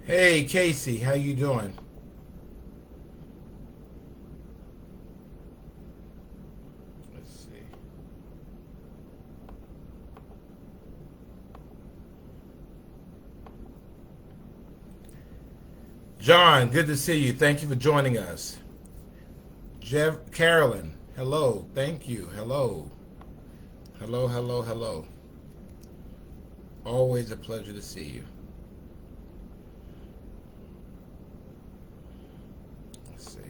Hey, Casey, how you doing? Let's see. John, good to see you. Thank you for joining us. Jeff, Carolyn, hello. Thank you. Hello. Hello, hello, hello. Always a pleasure to see you. Let's see.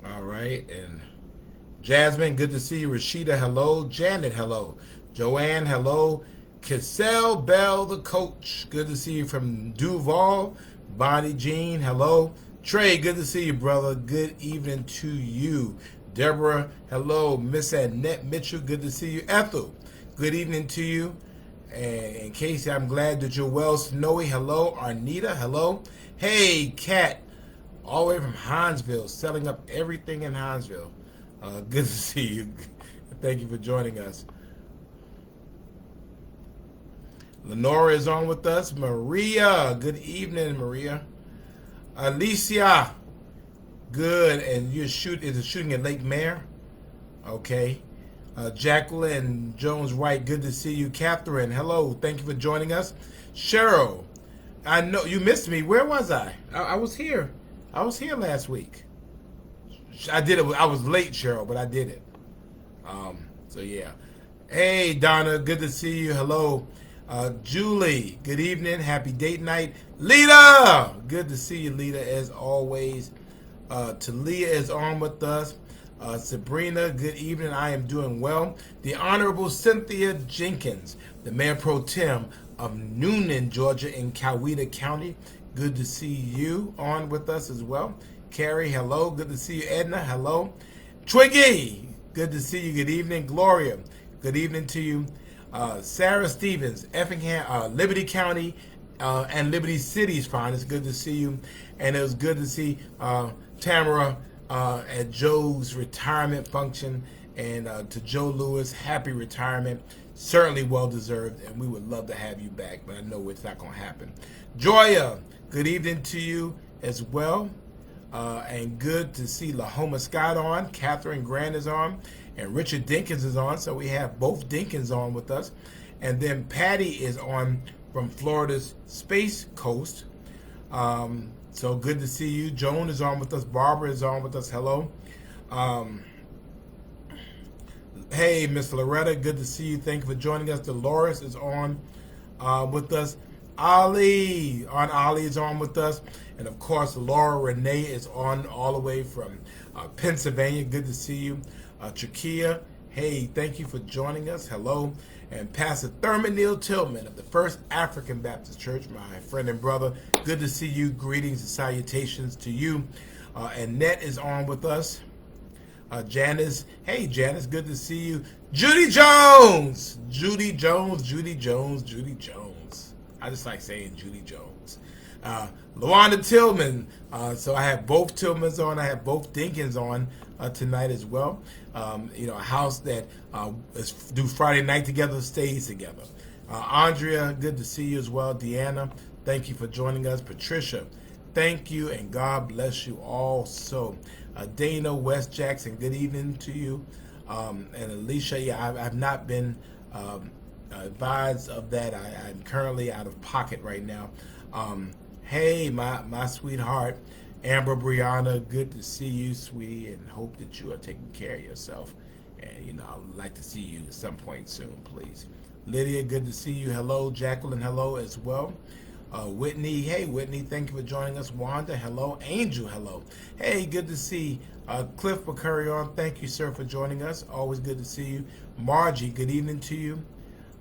All right. And Jasmine, good to see you. Rashida, hello. Janet, hello. Joanne, hello. Cassell Bell, the coach, good to see you from Duval. Bonnie Jean, hello. Trey, good to see you, brother. Good evening to you. Deborah, hello. Miss Annette Mitchell, good to see you. Ethel, good evening to you. And Casey, I'm glad that you're well. Snowy, hello. Arnita, hello. Hey, Kat, all the way from Hinesville, selling up everything in Hinesville. Good to see you. Thank you for joining us. Lenora is on with us. Maria, good evening, Maria. Alicia, good. And you're shooting at Lake Mare? Okay. Jacqueline Jones White, good to see you. Catherine, hello. Thank you for joining us. Cheryl, I know you missed me. Where was I? I was here. I was here last week. I did it. I was late, Cheryl, but I did it. So yeah. Hey, Donna, good to see you. Hello. Julie, good evening. Happy date night. Lita, good to see you, Lita, as always. Talia is on with us. Sabrina, good evening. I am doing well. The Honorable Cynthia Jenkins, the Mayor Pro Tem of Noonan, Georgia, in Coweta County. Good to see you on with us as well. Carrie, hello. Good to see you. Edna, hello. Twiggy, good to see you. Good evening. Gloria, good evening to you. Sarah Stevens, Effingham, Liberty County, and Liberty City's fine. It's good to see you. And it was good to see Tamara at Joe's retirement function. And to Joe Lewis, happy retirement. Certainly well deserved. And we would love to have you back, but I know it's not going to happen. Joya, good evening to you as well. And good to see Lahoma Scott on. Catherine Grant is on. And Richard Dinkins is on. So we have both Dinkins on with us. And then Patty is on from Florida's Space Coast. So good to see you. Joan is on with us. Barbara is on with us. Hello. Um, hey, Miss Loretta, good to see you. Thank you for joining us. Dolores is on with us. Ali is on with us. And of course, Laura Renee is on all the way from Pennsylvania. Good to see you. Trakia, hey, thank you for joining us. Hello. And Pastor Thurman Neal Tillman of the First African Baptist Church, my friend and brother. Good to see you. Greetings and salutations to you. Annette is on with us. Janice, hey Janice, good to see you. Judy Jones, Judy Jones, Judy Jones, Judy Jones. I just like saying Judy Jones. Luanda Tillman. So I have both Tillmans on. I have both Dinkins on tonight as well. A house that is do Friday night together stays together. Andrea, good to see you as well. Deanna, thank you for joining us. Patricia, thank you and God bless you also. Dana West Jackson, good evening to you. And Alicia, yeah, I've not been advised of that. I'm currently out of pocket right now. Hey, my sweetheart, Amber Brianna, good to see you, sweetie, and hope that you are taking care of yourself. And, I'd like to see you at some point soon, please. Lydia, good to see you. Hello. Jacqueline, hello as well. Whitney, hey, Whitney, thank you for joining us. Wanda, hello. Angel, hello. Hey, good to see Cliff McCurry on. Thank you, sir, for joining us. Always good to see you. Margie, good evening to you.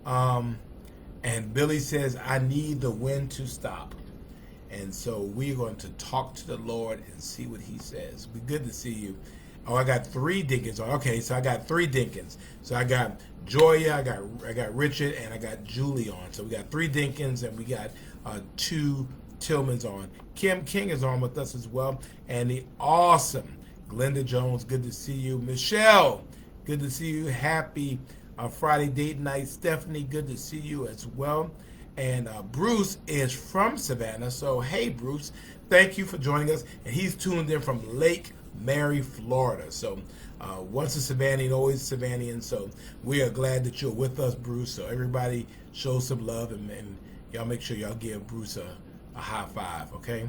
And Billy says, I need the wind to stop. And so we're going to talk to the Lord and see what he says. Be good to see you. Oh, I got three Dinkins on. Okay, so I got three Dinkins. So I got Joya, I got Richard, and I got Julie on. So we got three Dinkins, and we got two Tillmans on. Kim King is on with us as well, and the awesome Glenda Jones. Good to see you, Michelle. Good to see you. Happy Friday date night, Stephanie. Good to see you as well. And Bruce is from Savannah. So, hey, Bruce, thank you for joining us. And he's tuned in from Lake Mary, Florida. So, once a Savannah, always a Savannah. So, we are glad that you're with us, Bruce. So, everybody show some love and y'all make sure y'all give Bruce a high five, okay?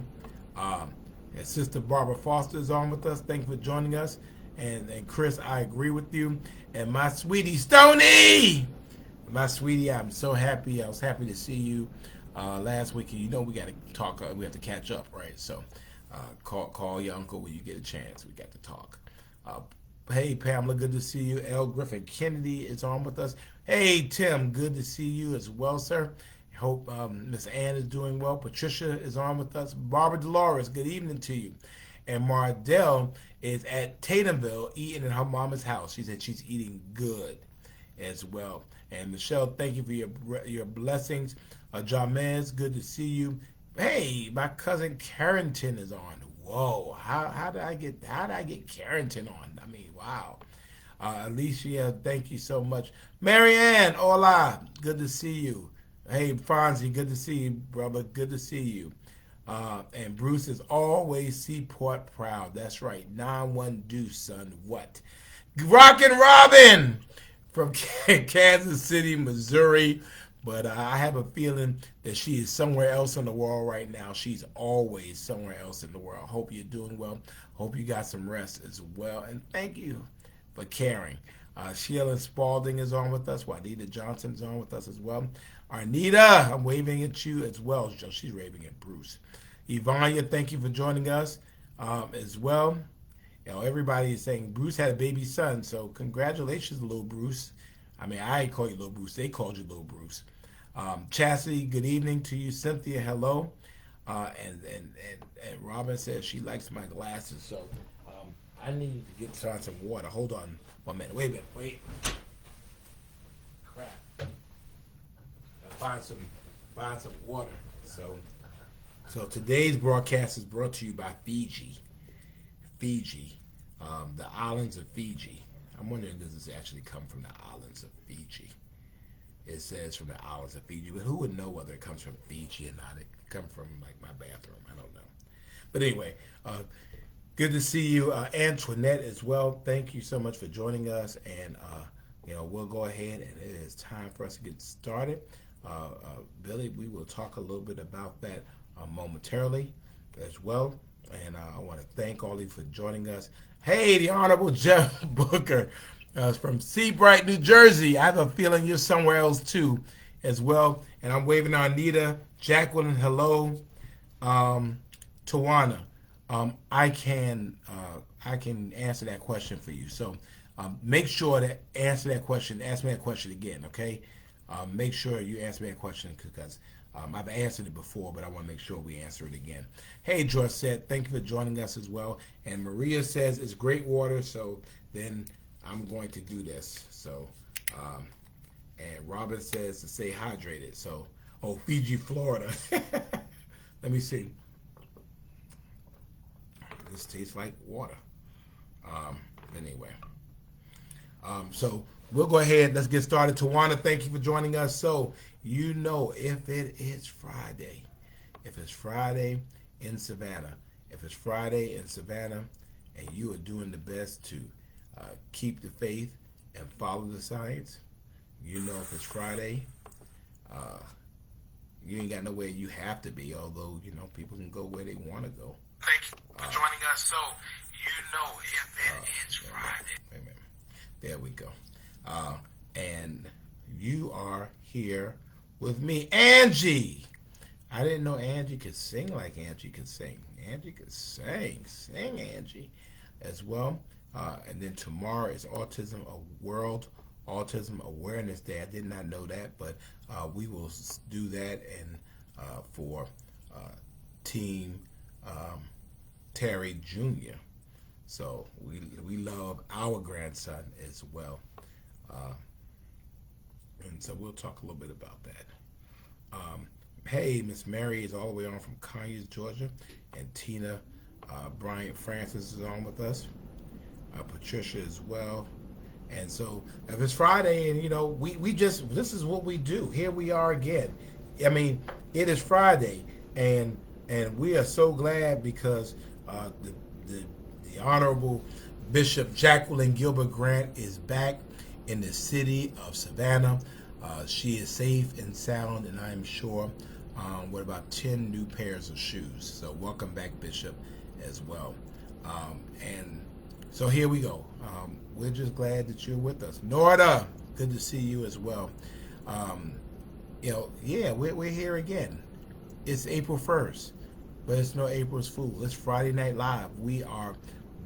And Sister Barbara Foster is on with us. Thank you for joining us. And Chris, I agree with you. And my sweetie, Stony! My sweetie, I'm so happy. I was happy to see you last week. You know we got to talk. We have to catch up, right? So call your uncle when you get a chance. We got to talk. Hey, Pamela, good to see you. L. Griffin Kennedy is on with us. Hey, Tim, good to see you as well, sir. Hope Miss Ann is doing well. Patricia is on with us. Barbara Dolores, good evening to you. And Mardell is at Tatumville eating in her mama's house. She said she's eating good as well. And Michelle, thank you for your blessings. Jamez, good to see you. Hey, my cousin Carrington is on. Whoa, how did I get Carrington on? I mean, wow. Alicia, thank you so much. Marianne, hola, good to see you. Hey, Fonzie, good to see you, brother. Good to see you. And Bruce is always Seaport proud. That's right. 9-1 Deuce, son. What? Rockin' Robin from Kansas City, Missouri. But I have a feeling that she is somewhere else in the world right now. She's always somewhere else in the world. Hope you're doing well. Hope you got some rest as well. And thank you for caring. Sheila Spalding is on with us. Juanita Johnson is on with us as well. Arnita, I'm waving at you as well. She's waving at Bruce. Ivania, thank you for joining us as well. You know, everybody is saying Bruce had a baby son, so congratulations, little Bruce. I mean, I ain't call you little Bruce. They called you little Bruce. Chastity, good evening to you. Cynthia, hello. And Robin says she likes my glasses, so I need to get some water. Hold on 1 minute. Wait a minute. Wait. Crap. Find some water. So today's broadcast is brought to you by Fiji, the islands of Fiji. I'm wondering, does this actually come from the islands of Fiji? It says from the islands of Fiji, but who would know whether it comes from Fiji or not? It could come from like my bathroom. I don't know. But anyway, good to see you, Antoinette, as well. Thank you so much for joining us, and we'll go ahead, and it is time for us to get started. Billy, we will talk a little bit about that momentarily as well. And I want to thank all of you for joining us. Hey, the Honorable Jeff Booker from Seabright, New Jersey. I have a feeling you're somewhere else too as well. And I'm waving at Anita, Jacqueline, hello. Tawana, I can answer that question for you. So make sure to ask me that question again, okay? Make sure you answer me that question because I've answered it before, but I want to make sure we answer it again. Hey, Joyce, thank you for joining us as well. And Maria says it's great water, so then I'm going to do this. So, and Robin says to stay hydrated. So, Fiji, Florida. Let me see. This tastes like water. Anyway. So we'll go ahead. Let's get started. Tawana, thank you for joining us. So, if it is Friday, in Savannah, and you are doing the best to keep the faith and follow the science, if it's Friday, you ain't got nowhere you have to be, although, people can go where they want to go. Thank you for joining us. So, if it is Friday. Wait a minute. There we go. And you are here with me, Angie. I didn't know Angie could sing like Angie could sing. Angie could sing. Sing, Angie, as well. And then tomorrow is World Autism Awareness Day. I did not know that, but we will do that and for Team Terry Jr. So we love our grandson as well. Uh, and so we'll talk a little bit about that. Um, hey, Miss Mary is all the way on from Conyers, Georgia, and Tina Bryant Francis is on with us. Patricia as well. And so if it's Friday, and we just this is what we do. Here we are again. I mean, it is Friday, and we are so glad because the the Honorable Bishop Jacqueline Gilbert Grant is back in the city of Savannah. She is safe and sound, and I am sure with about 10 new pairs of shoes. So welcome back, Bishop, as well. And so here we go. We're just glad that you're with us. Norda, good to see you as well. Um, yeah, we're here again. It's April 1st, but it's no April's Fool. It's Friday Night Live. We are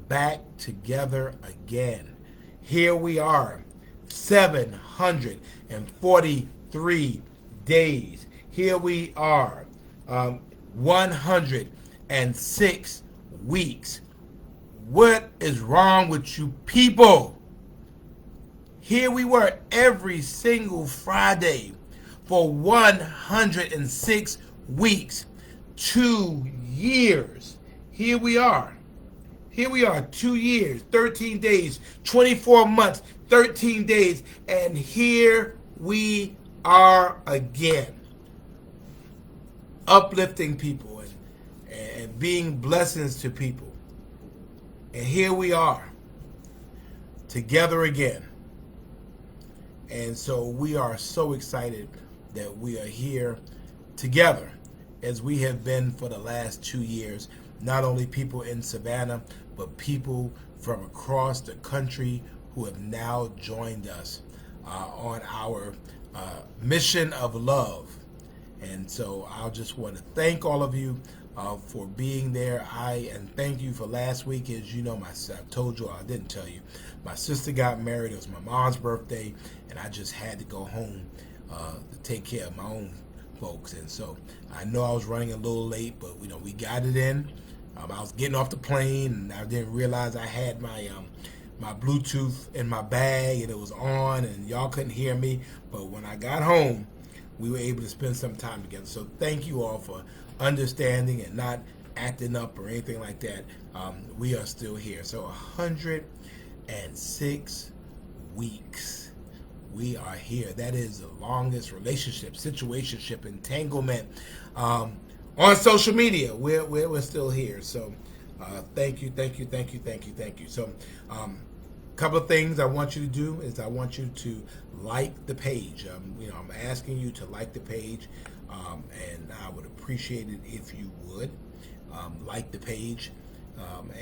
back together again. Here we are, 743 days. Here we are, 106 weeks. What is wrong with you people? Here we were every single Friday for 106 weeks, 2 years. Here we are. Here we are, 2 years, 13 days, 24 months, 13 days, and here we are again. Uplifting people and being blessings to people. And here we are, together again. And so we are so excited that we are here together as we have been for the last 2 years. Not only people in Savannah, but people from across the country who have now joined us on our mission of love. And so I just want to thank all of you for being there. And thank you for last week. As you know, I told you, I didn't tell you, my sister got married. It was my mom's birthday, and I just had to go home to take care of my own folks. And so I know I was running a little late, but we got it in. I was getting off the plane, and I didn't realize I had my my Bluetooth in my bag, and it was on, and y'all couldn't hear me. But when I got home, we were able to spend some time together. So thank you all for understanding and not acting up or anything like that. We are still here. So 106 weeks. We are here. That is the longest relationship, situationship, entanglement on social media. We're still here. So thank you. So couple of things I want you to do is I want you to like the page. I'm asking you to like the page, and I would appreciate it if you would like the page. And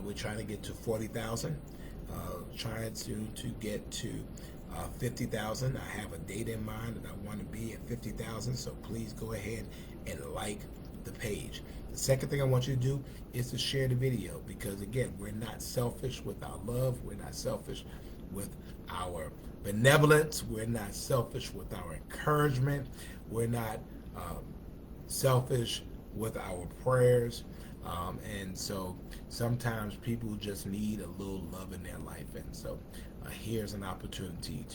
we're trying to get to 40,000. Trying to get to 50,000. I have a date in mind, and I want to be at 50,000. So please go ahead and like the page. The second thing I want you to do is to share the video, because again, we're not selfish with our love. We're not selfish with our benevolence. We're not selfish with our encouragement. We're not selfish with our prayers. And so sometimes people just need a little love in their life. And so here's an opportunity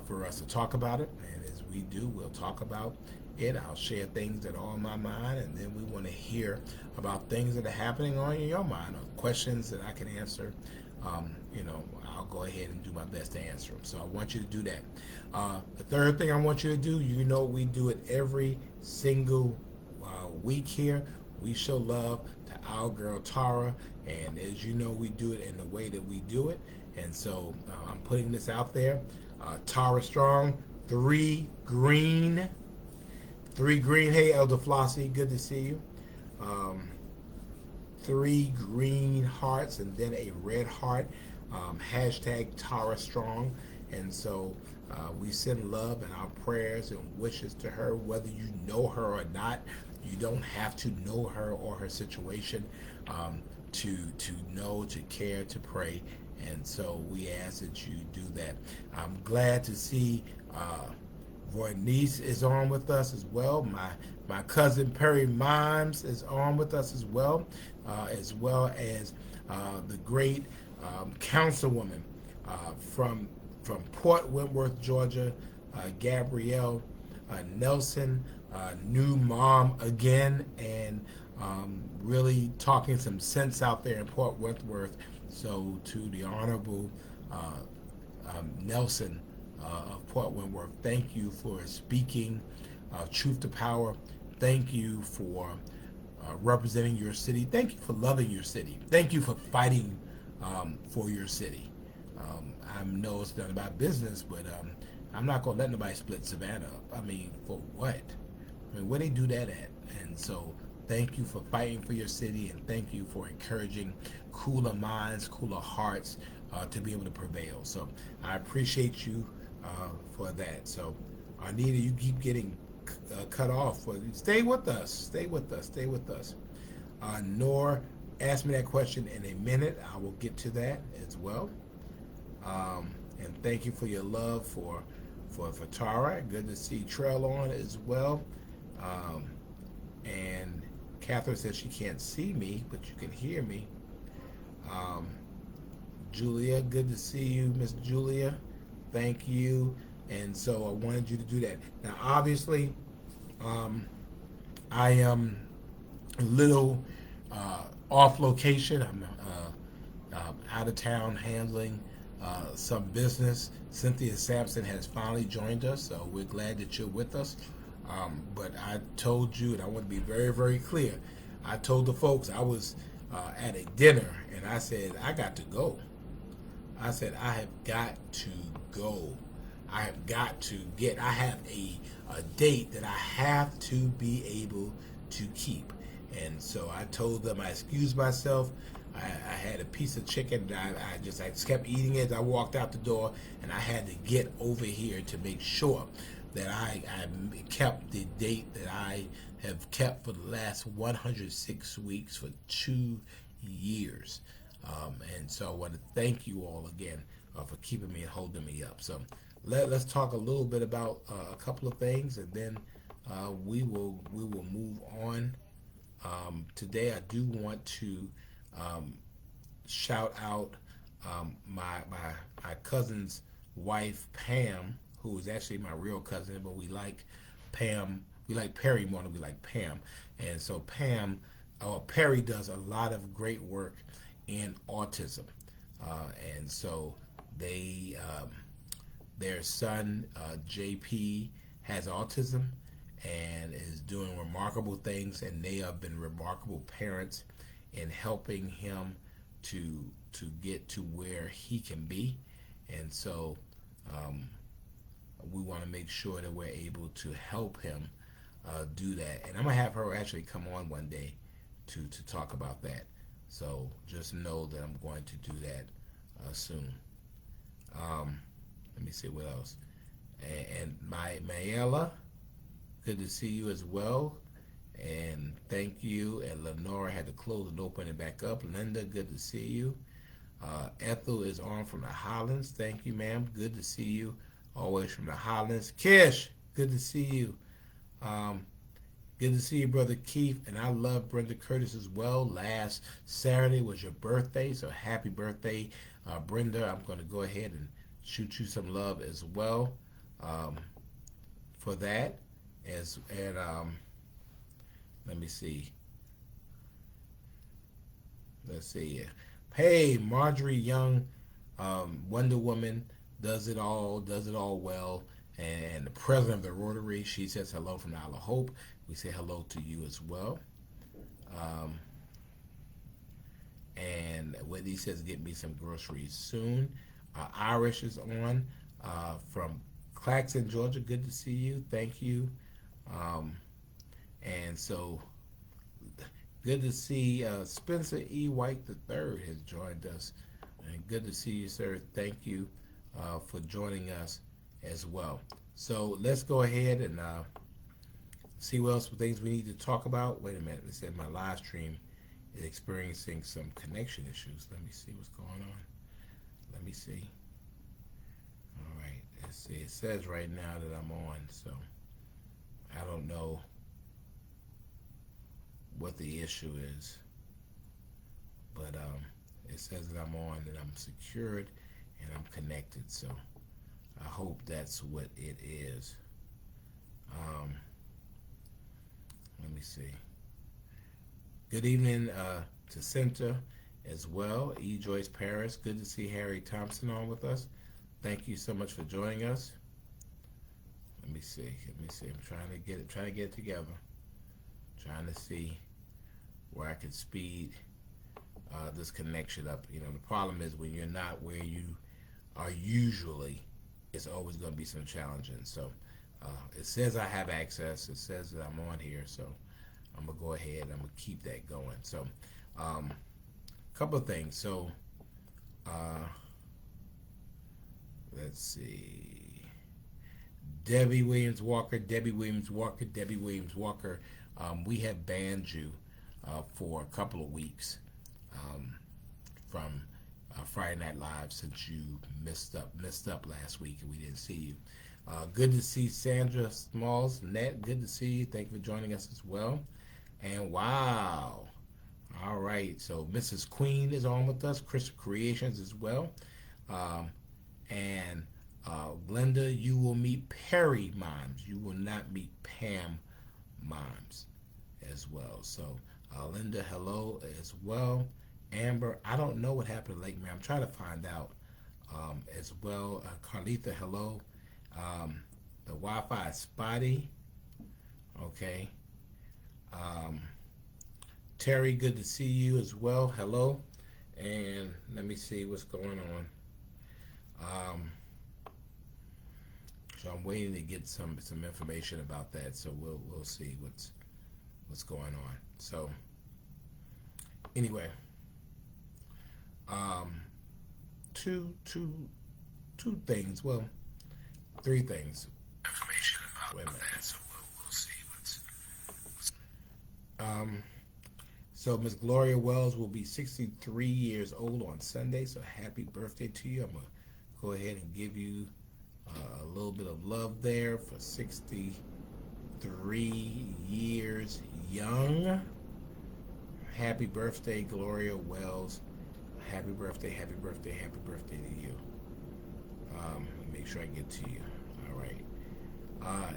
for us to talk about it. And as we do, we'll talk about it. I'll share things that are on my mind, and then we want to hear about things that are happening on your mind, or questions that I can answer. I'll go ahead and do my best to answer them. So I want you to do that. The third thing I want you to do, we do it every single week here. We show love to our girl Tara, and as you know, we do it in the way that we do it. And so I'm putting this out there. Tara Strong, 3 green. Hey, Elder Flossie, good to see you. 3 green hearts and then a red heart. Hashtag Tara Strong. And so we send love and our prayers and wishes to her, whether you know her or not. You don't have to know her or her situation to know, to care, to pray. And so we ask that you do that. I'm glad to see Roynice is on with us as well. My cousin Perry Mimes is on with us as well as the great councilwoman from Port Wentworth, Georgia, Gabrielle Nelson, new mom again, and really talking some sense out there in Port Wentworth. So to the Honorable Nelson of Port Wentworth, thank you for speaking truth to power. Thank you for representing your city. Thank you for loving your city. Thank you for fighting for your city. I know it's not about business, but I'm not going to let nobody split Savannah up. I mean, for what? I mean, where they do that at? And so thank you for fighting for your city, and thank you for encouraging cooler minds, cooler hearts to be able to prevail. So I appreciate you for that. So Arnita, you keep getting cut off. Stay with us. Stay with us. Stay with us. Nor asked me that question in a minute. I will get to that as well. And thank you for your love for Tara. Good to see Trail on as well. And Catherine says she can't see me, but you can hear me. Julia, good to see you, Miss Julia. Thank you. And so I wanted you to do that. Now, obviously, I am a little off location. I'm out of town handling some business. Cynthia Sampson has finally joined us, so we're glad that you're with us. But I told you, and I want to be very, very clear, I told the folks I was at a dinner, and I said, I got to go. I said, I have got to go. I have got to get, I have a date that I have to be able to keep. And so I told them, I excused myself. I had a piece of chicken that I just kept eating it. I walked out the door, and I had to get over here to make sure that I kept the date that I have kept for the last 106 weeks for 2 years. And so I want to thank you all again for keeping me and holding me up. So let's talk a little bit about a couple of things, and then we will move on. Today I do want to shout out my cousin's wife, Pam, who is actually my real cousin, but we like Pam. We like Perry more than we like Pam. And so Perry does a lot of great work in autism. And so their son, JP, has autism and is doing remarkable things, and they have been remarkable parents in helping him to get to where he can be. And so we want to make sure that we're able to help him do that. And I'm going to have her actually come on one day to talk about that. So just know that I'm going to do that soon. Let me see what else. And Mayela, good to see you as well. And thank you. And Lenora had to close and open it back up. Linda, good to see you. Ethel is on from the Highlands. Thank you, ma'am. Good to see you. Always from the Highlands. Kish, good to see you. Good to see you, Brother Keith. And I love Brenda Curtis as well. Last Saturday was your birthday, so happy birthday, Brenda. I'm going to go ahead and shoot you some love as well for that. Let me see. Let's see. Hey, Marjorie Young, Wonder Woman, does it all well. And the president of the Rotary, she says hello from the Isle of Hope. We say hello to you as well. And Whitney says, get me some groceries soon. Irish is on from Claxton, Georgia. Good to see you. Thank you. And so good to see Spencer E. White III has joined us. And good to see you, sir. Thank you for joining us as well. So let's go ahead and see what else things we need to talk about. Wait a minute. It said my live stream is experiencing some connection issues. Let me see what's going on. Let me see. All right. Let's see. It says right now that I'm on, so I don't know what the issue is. But It says that I'm on and I'm secured and I'm connected. So I hope that's what it is. Um, Let me see. Good evening to Center as well. E. Joyce Paris. Good to see Harry Thompson on with us. Thank you so much for joining us. Let me see. I'm trying to get it together. Trying to see where I can speed this connection up. You know, the problem is when you're not where you are usually, it's always going to be some challenging. So it says I have access. It says that I'm on here. So I'm going to go ahead and I'm going to keep that going. So a couple of things. So let's see. Debbie Williams Walker. We have banned you for a couple of weeks from Friday Night Live since you messed up last week and we didn't see you. Good to see Sandra Smalls. Net, good to see you. Thank you for joining us as well. And wow. All right. So Mrs. Queen is on with us. Crystal Creations as well. And Glenda, you will meet Perry Moms. You will not meet Pam Moms as well. So Linda, hello as well. Amber, I don't know what happened to Lake Mary. I'm trying to find out as well. Carlitha, hello. The Wi-Fi is spotty. Okay. Terry, good to see you as well. Hello. And let me see what's going on. So I'm waiting to get some information about that. So we'll see what's going on. So anyway, two things. Well, three things. Information about that. So we'll see So Miss Gloria Wells will be 63 years old on Sunday. So happy birthday to you. I'm gonna go ahead and give you a little bit of love there for 63 years young. Happy birthday, Gloria Wells. Happy birthday to you. Make sure I get to you. All right.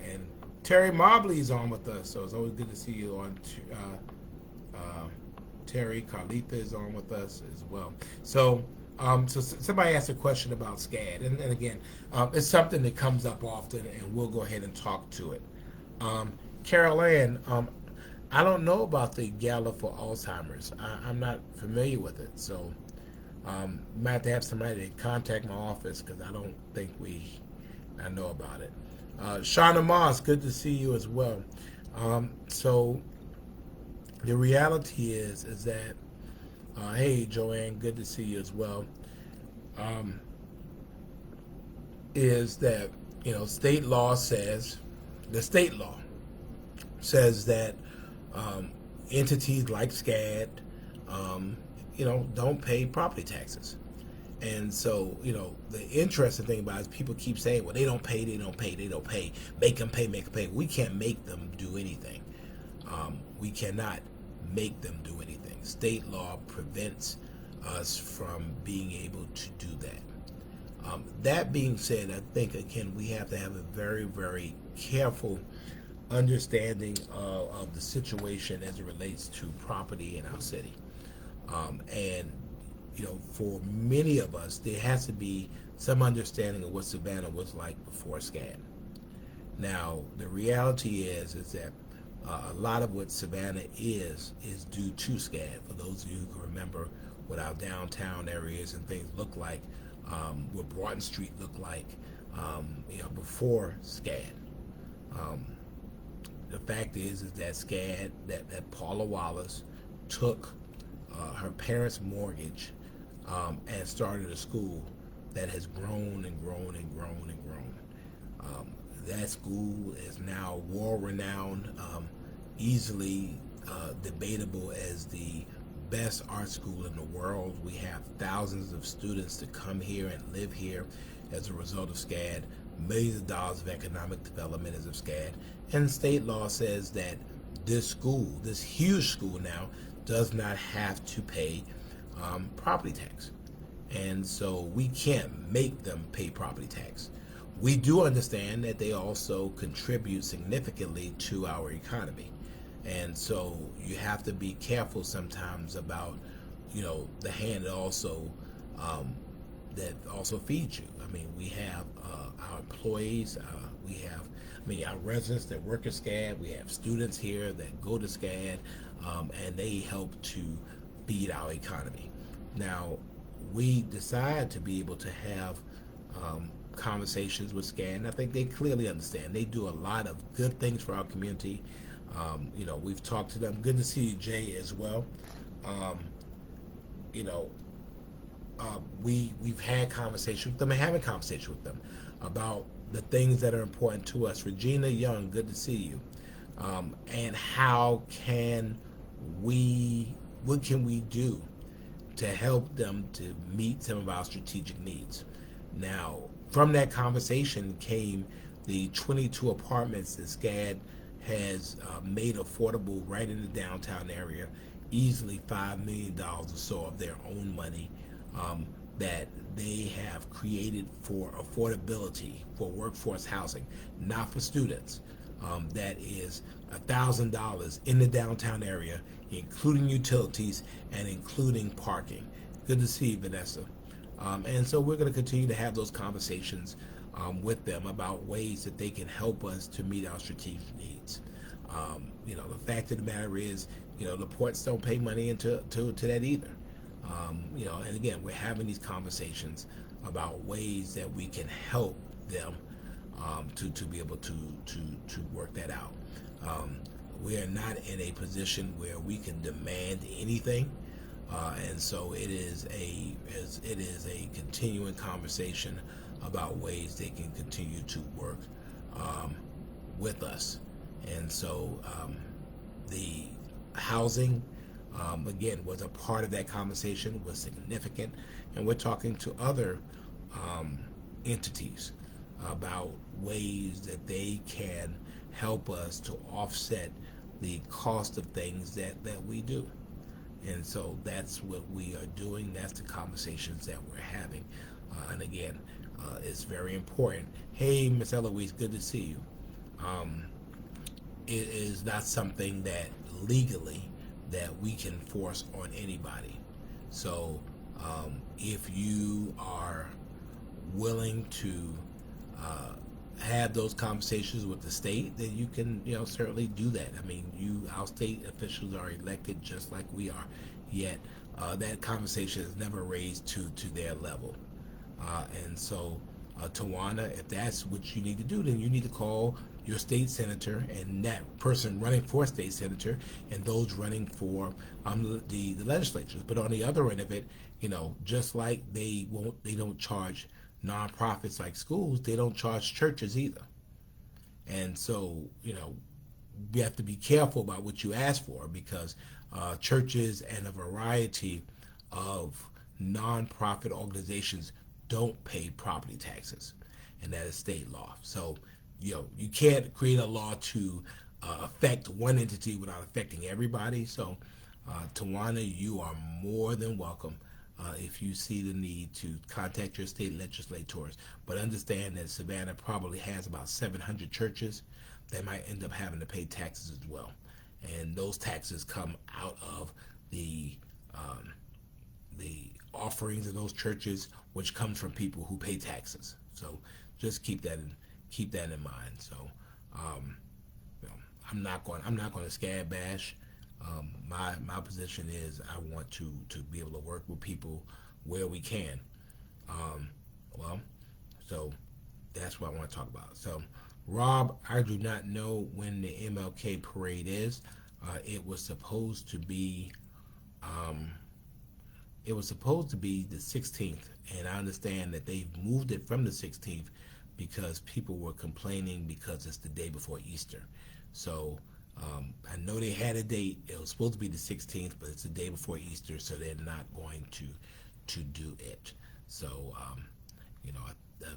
And Terry Mobley is on with us, so it's always good to see you on. Terry Carlitha is on with us as well. So somebody asked a question about SCAD, and again, it's something that comes up often, and we'll go ahead and talk to it. Carol Ann, I don't know about the Gala for Alzheimer's. I'm not familiar with it, so might have to have somebody contact my office because I don't think I know about it. Shauna Moss, good to see you as well. So the reality is that hey Joanne, good to see you as well. Is that state law says that entities like SCAD don't pay property taxes. And so, the interesting thing about it is people keep saying, well, they don't pay. Make them pay. We can't make them do anything. We cannot make them do anything. State law prevents us from being able to do that. That being said, I think, again, we have to have a very, very careful understanding of the situation as it relates to property in our city. And for many of us, there has to be some understanding of what Savannah was like before SCAD. Now, the reality is that a lot of what Savannah is due to SCAD. For those of you who can remember what our downtown areas and things look like, what Broughton Street looked like, before SCAD. The fact is that SCAD, that Paula Wallace took her parents' mortgage and started a school that has grown and grown and grown and grown. That school is now world-renowned, easily debatable as the best art school in the world. We have thousands of students that come here and live here as a result of SCAD, millions of dollars of economic development as of SCAD, and state law says that this school, this huge school now, does not have to pay property tax. And so we can't make them pay property tax. We do understand that they also contribute significantly to our economy. And so you have to be careful sometimes about, the hand um, that also feeds you. I mean, we have our employees, we have, our residents that work at SCAD, we have students here that go to SCAD, and they help to feed our economy. Now, we decide to be able to have conversations with SCAD, and I think they clearly understand. They do a lot of good things for our community. We've talked to them. Good to see you, Jay, as well. Um, you know, we've had conversation with them and having conversation with them about the things that are important to us. Regina Young, good to see you. And what can we do to help them to meet some of our strategic needs? Now, from that conversation came the 22 apartments that SCAD has made affordable right in the downtown area, easily $5 million or so of their own money, that they have created for affordability for workforce housing, not for students. That is $1,000 in the downtown area, including utilities and including parking. Good to see you, Vanessa. And so we're going to continue to have those conversations with them about ways that they can help us to meet our strategic needs. The fact of the matter is, the ports don't pay money into to that either. And again, we're having these conversations about ways that we can help them to be able to work that out. We are not in a position where we can demand anything, and so it is a continuing conversation about ways they can continue to work with us. And so the housing, again, was a part of that conversation, was significant, and we're talking to other entities about ways that they can help us to offset the cost of things that we do. And so that's what we are doing. That's the conversations that we're having. And again, it's very important. Hey, Miss Eloise, good to see you. It is not something that legally that we can force on anybody. So if you are willing to have those conversations with the state, then you can, certainly do that. I mean, our state officials are elected just like we are, yet that conversation is never raised to their level. And so, Tawana, if that's what you need to do, then you need to call your state senator and that person running for state senator and those running for the legislatures. But on the other end of it, just like they don't charge nonprofits like schools, they don't charge churches either. And so, you have to be careful about what you ask for, because churches and a variety of nonprofit organizations don't pay property taxes, and that is state law. So, you can't create a law to affect one entity without affecting everybody. So, Tawana, you are more than welcome if you see the need to contact your state legislators. But understand that Savannah probably has about 700 churches that might end up having to pay taxes as well. And those taxes come out of the offerings of those churches, which comes from people who pay taxes. So just keep that in mind. So I'm not going to SCAD bash. My position is I want to be able to work with people where we can. So that's what I want to talk about. So, Rob, I do not know when the MLK parade is. It was supposed to be the 16th, and I understand that they've moved it from the 16th because people were complaining because it's the day before Easter. So I know they had a date. It was supposed to be the 16th, but it's the day before Easter, so they're not going to do it. So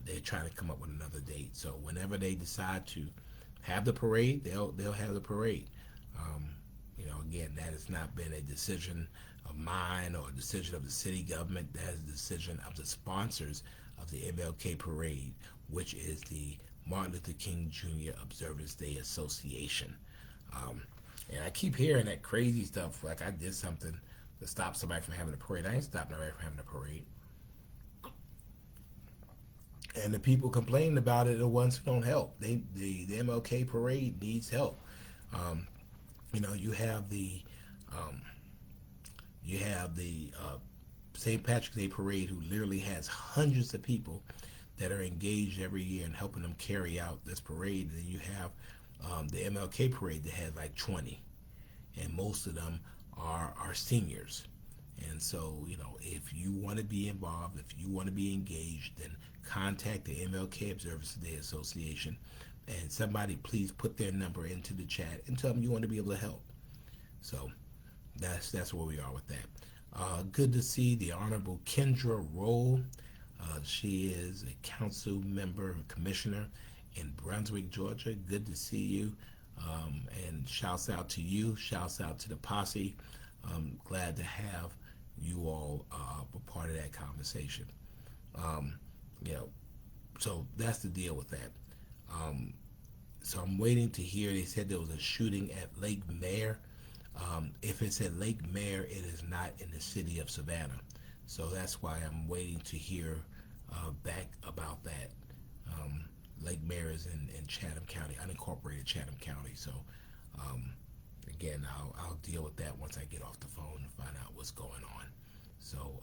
they're trying to come up with another date. So whenever they decide to have the parade, they'll have the parade. again, that has not been a decision of mine or a decision of the city government. That is a decision of the sponsors of the MLK Parade, which is the Martin Luther King Jr. Observance Day Association. Um, and I keep hearing that crazy stuff, like I did something to stop somebody from having a parade. I ain't stopping nobody from having a parade. And the people complaining about it are the ones who don't help. The MLK Parade needs help. Um, you have um, the St. Patrick's Day Parade, who literally has hundreds of people that are engaged every year in helping them carry out this parade. And then you have the MLK Parade that has like 20, and most of them are seniors. And so, if you want to be involved, if you want to be engaged, then contact the MLK Observance Day Association, and somebody please put their number into the chat and tell them you want to be able to help. So that's where we are with that. Good to see the Honorable Kendra Roll. She is a council member, commissioner in Brunswick, Georgia. Good to see you. And shouts out to you. Shouts out to the posse. Glad to have you all a part of that conversation. Um, so that's the deal with that. So I'm waiting to hear. They said there was a shooting at Lake Mare. If it's at Lake Mare, it is not in the city of Savannah. So that's why I'm waiting to hear back about that. Lake Mare is in Chatham County, unincorporated Chatham County. So again, I'll deal with that once I get off the phone and find out what's going on. So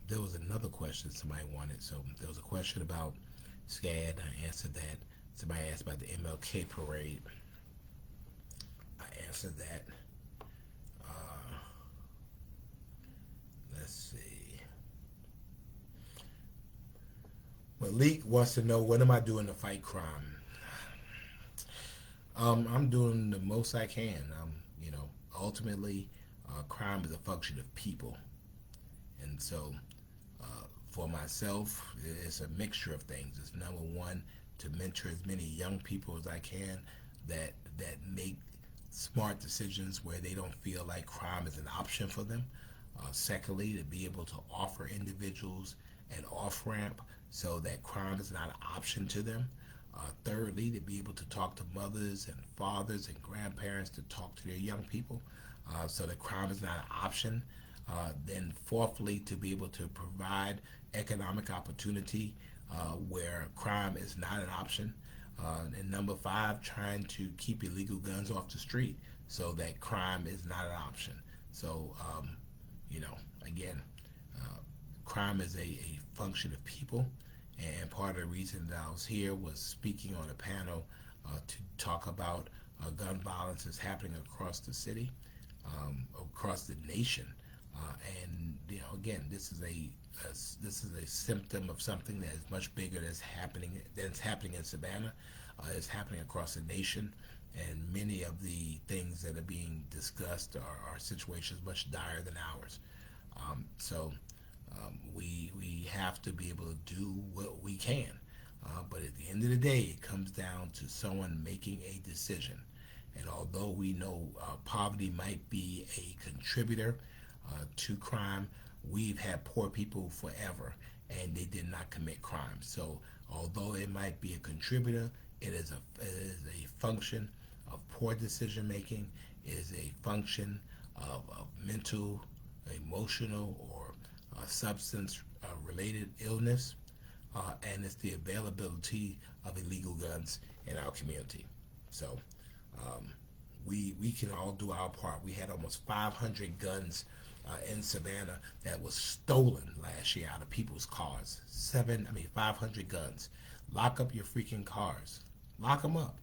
there was another question somebody wanted. So there was a question about SCAD. I answered that. Somebody asked about the MLK Parade. I answered that. Let's see. Malik wants to know, what am I doing to fight crime? I'm doing the most I can. Ultimately, crime is a function of people. And so, for myself, it's a mixture of things. It's number one, to mentor as many young people as I can that make smart decisions where they don't feel like crime is an option for them. Secondly, to be able to offer individuals an off-ramp so that crime is not an option to them. Thirdly, to be able to talk to mothers and fathers and grandparents to talk to their young people so that crime is not an option. Then fourthly, to be able to provide economic opportunity where crime is not an option. And number five, trying to keep illegal guns off the street so that crime is not an option. So, again, crime is a function of people. And part of the reason that I was here was speaking on a panel to talk about gun violence is happening across the city, across the nation. And again, this is a symptom of something that is much bigger that's happening in Savannah. It's happening across the nation, and many of the things that are being discussed are situations much dire than ours. So we have to be able to do what we can. But at the end of the day, it comes down to someone making a decision. And although we know poverty might be a contributor to crime, we've had poor people forever, and they did not commit crime. So although it might be a contributor, it is a function of poor decision making. It is a function of mental, emotional, or substance related illness, and it's the availability of illegal guns in our community. So we can all do our part. We had almost 500 guns in Savannah that was stolen last year out of people's cars. 500 guns. Lock up your freaking cars. Lock them up.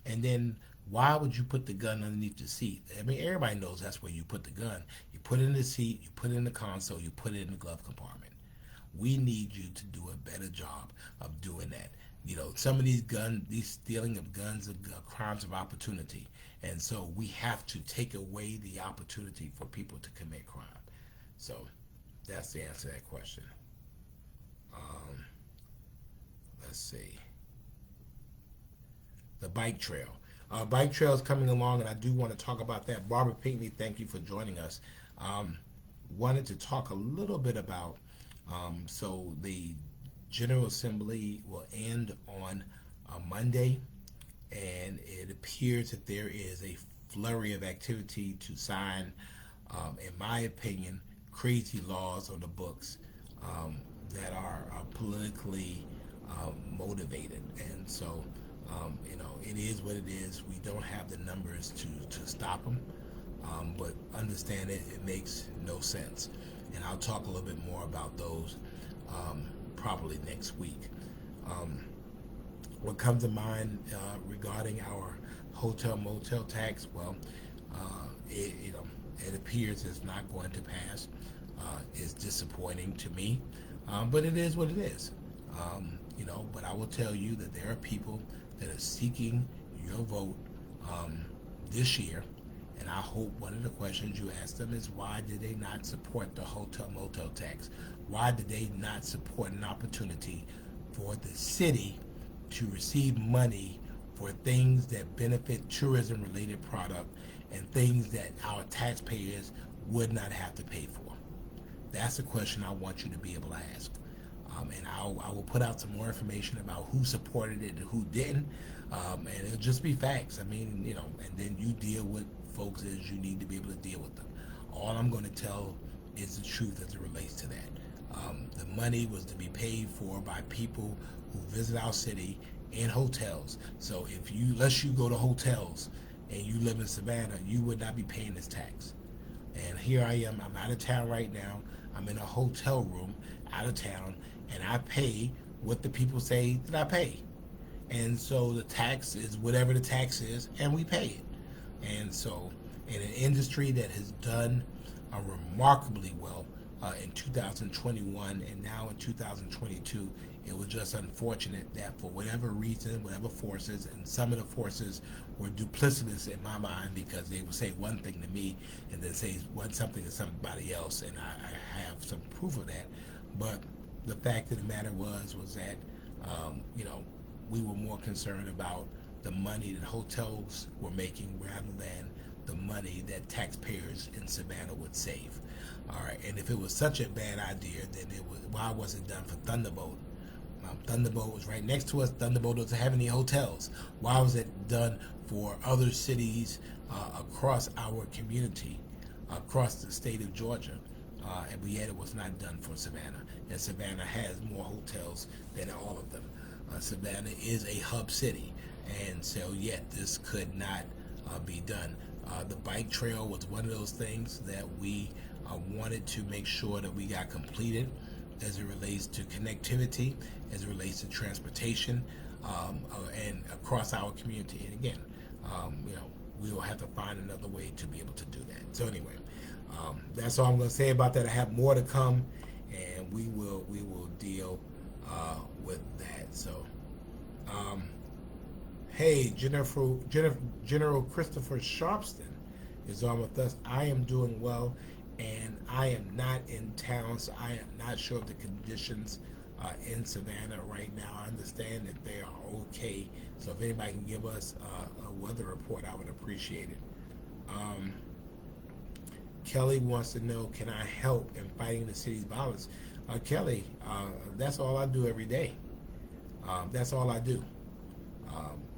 And then why would you put the gun underneath the seat? Everybody knows that's where you put the gun. You put it in the seat, you put it in the console, you put it in the glove compartment. We need you to do a better job of doing that. Some of these stealing of guns are crimes of opportunity. And so we have to take away the opportunity for people to commit crime. So that's the answer to that question. Let's see. The bike trail. Bike trail is coming along, and I do want to talk about that. Barbara Pinckney, thank you for joining us. Um, Wanted to talk a little bit about, so the General Assembly will end on Monday, and it appears that there is a flurry of activity to sign, in my opinion, crazy laws on the books, that are politically motivated. And so, it is what it is. We don't have the numbers to stop them, but understand it makes no sense. And I'll talk a little bit more about those probably next week. Um, what comes to mind regarding our hotel motel tax? Well, it appears it's not going to pass. It's disappointing to me, but it is what it is. But I will tell you that there are people that are seeking your vote this year, and I hope one of the questions you ask them is, why did they not support the hotel motel tax? Why did they not support an opportunity for the city to receive money for things that benefit tourism related product and things that our taxpayers would not have to pay for? That's a question I want you to be able to ask. And I will put out some more information about who supported it and who didn't. And it'll just be facts. I mean, and then you deal with folks as you need to be able to deal with them. All I'm going to tell is the truth as it relates to that. The money was to be paid for by people who visit our city in hotels. So unless you go to hotels and you live in Savannah, you would not be paying this tax. And here I am, I'm out of town right now. I'm in a hotel room out of town, and I pay what the people say that I pay. And so the tax is whatever the tax is, and we pay it. And so in an industry that has done remarkably well in 2021 and now in 2022, it was just unfortunate that for whatever reason, whatever forces, and some of the forces were duplicitous in my mind, because they would say one thing to me and then say something to somebody else, and I have some proof of that. But the fact of the matter was that we were more concerned about the money that hotels were making rather than the money that taxpayers in Savannah would save. All right, and if it was such a bad idea, then why was it done for Thunderbolt? Thunderbolt was right next to us. Thunderbolt doesn't have any hotels. Why was it done for other cities across our community, across the state of Georgia? And yet it was not done for Savannah. And Savannah has more hotels than all of them. Savannah is a hub city, and so yet this could not be done. The bike trail was one of those things that we wanted to make sure that we got completed, as it relates to connectivity, as it relates to transportation, and across our community. And again, we will have to find another way to be able to do that. So anyway, that's all I'm going to say about that. I have more to come, and we will deal with that. So, hey, General Christopher Sharpston is on with us. I am doing well, and I am not in town, so I am not sure of the conditions in Savannah right now. I understand that they are okay, so if anybody can give us a weather report, I would appreciate it. Kelly wants to know, can I help in fighting the city's violence? Kelly, that's all I do every day. That's all I do.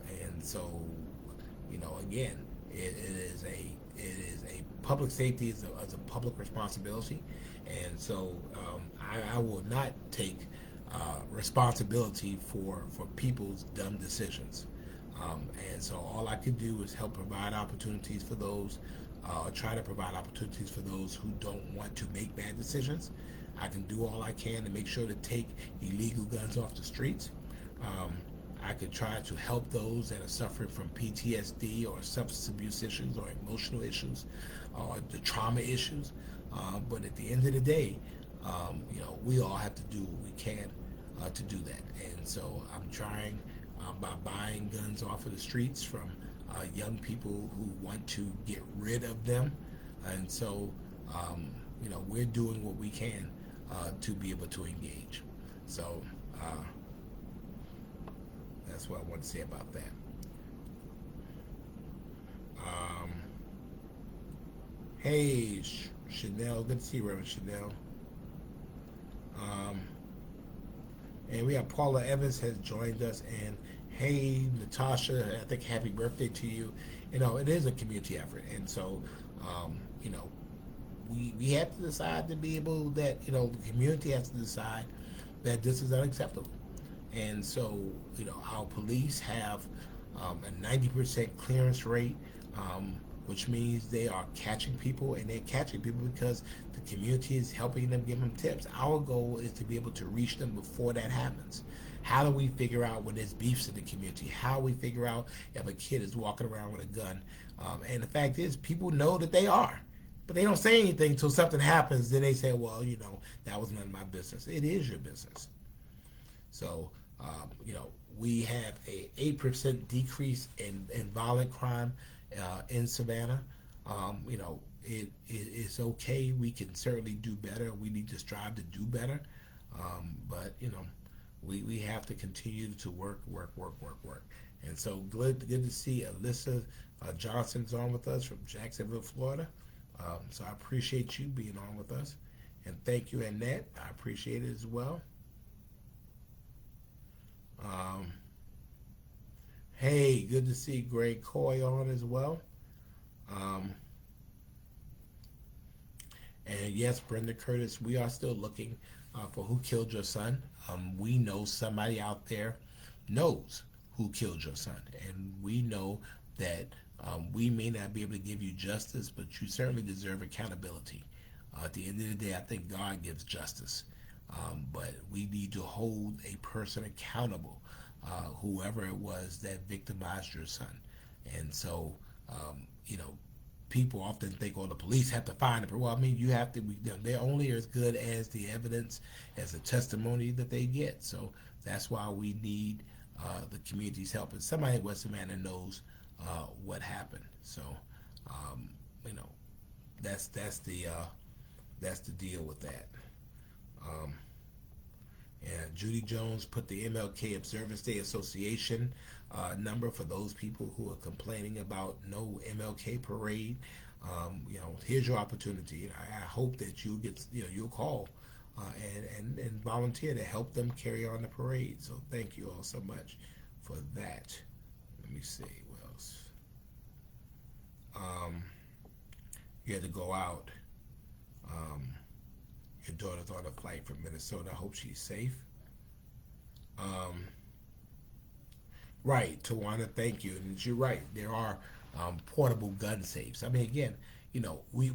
And so, again, it is a public safety is a public responsibility, and so I will not take responsibility for people's dumb decisions. And so all I can do is help provide opportunities for those, try to provide opportunities for those who don't want to make bad decisions. I can do all I can to make sure to take illegal guns off the streets. I could try to help those that are suffering from PTSD or substance abuse issues or emotional issues or the trauma issues. But at the end of the day, we all have to do what we can to do that. And so I'm trying by buying guns off of the streets from young people who want to get rid of them. And so, we're doing what we can to be able to engage. So that's what I want to say about that. Um, hey, Chanel. Good to see you, Reverend Chanel. Um, and we have Paula Evans has joined us. And hey, Natasha, I think happy birthday to you. You know, it is a community effort. And so, you know, we have to decide to be able that, you know, the community has to decide that this is unacceptable. And so, you know, our police have a 90% clearance rate, which means they are catching people, and they're catching people because the community is helping them, give them tips. Our goal is to be able to reach them before that happens. How do we figure out when there's beefs in the community? How do we figure out if a kid is walking around with a gun? And the fact is, people know that they are, but they don't say anything until something happens. Then they say, well, you know, that was none of my business. It is your business. So, you know, we have a 8% decrease in violent crime in Savannah. You know, it's okay. We can certainly do better. We need to strive to do better. But, you know, we have to continue to work. And so good to see Alyssa Johnson's on with us from Jacksonville, Florida. So I appreciate you being on with us. And thank you, Annette. I appreciate it as well. Um, hey, good to see Greg Coy on as well. Um, and yes, Brenda Curtis, we are still looking for who killed your son. We know somebody out there knows who killed your son, and we know that we may not be able to give you justice, but you certainly deserve accountability. At the end of the day, I think God gives justice. But we need to hold a person accountable, whoever it was that victimized your son. And so, you know, people often think, oh, the police have to find it. Well, I mean, you have to, they're only as good as the evidence, as the testimony that they get. So that's why we need the community's help. And somebody in West Savannah knows what happened. So, you know, that's the deal with that. Um, and Judy Jones put the MLK Observance Day Association number for those people who are complaining about no MLK parade. You know, here's your opportunity. I hope that you get, you know, you'll call and volunteer to help them carry on the parade. So thank you all so much for that. Let me see what else. Um, you had to go out. Um, your daughter's on a flight from Minnesota. I hope she's safe. Um, right, Tawana, thank you. And you're right. There are portable gun safes. I mean, again, you know, we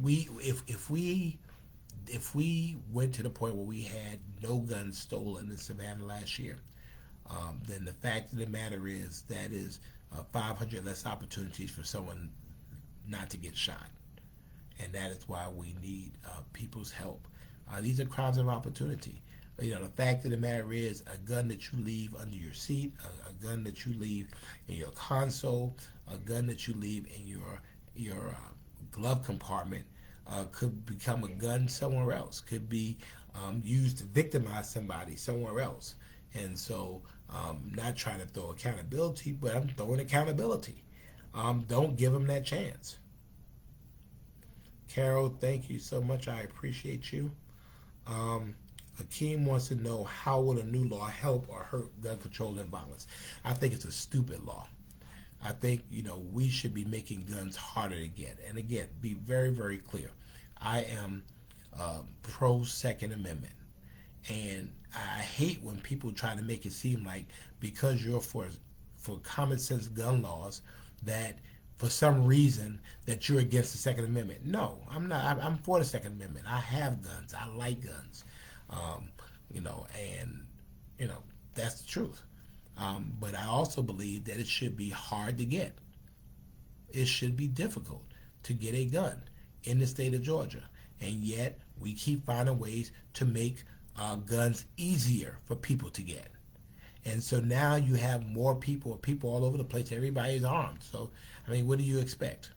if we went to the point where we had no guns stolen in Savannah last year, then the fact of the matter is that is 500 less opportunities for someone not to get shot. And that is why we need people's help. These are crimes of opportunity. You know, the fact of the matter is, a gun that you leave under your seat, a gun that you leave in your console, a gun that you leave in your glove compartment could become a gun somewhere else. Could be used to victimize somebody somewhere else. And so, not trying to throw accountability, but I'm throwing accountability. Don't give them that chance. Carol, thank you so much. I appreciate you. Um, Akeem wants to know, how will a new law help or hurt gun control and violence? I think it's a stupid law. I think, you know, we should be making guns harder to get. And again, be very, very clear. I am pro Second Amendment. And I hate when people try to make it seem like because you're for common sense gun laws that for some reason that you're against the Second Amendment. No, I'm not. I'm for the Second Amendment. I have guns. I like guns. Um, you know, and you know that's the truth. But I also believe that it should be hard to get. It should be difficult to get a gun in the state of Georgia, and yet we keep finding ways to make guns easier for people to get. And so now you have more people all over the place. Everybody's armed. So, I mean, what do you expect?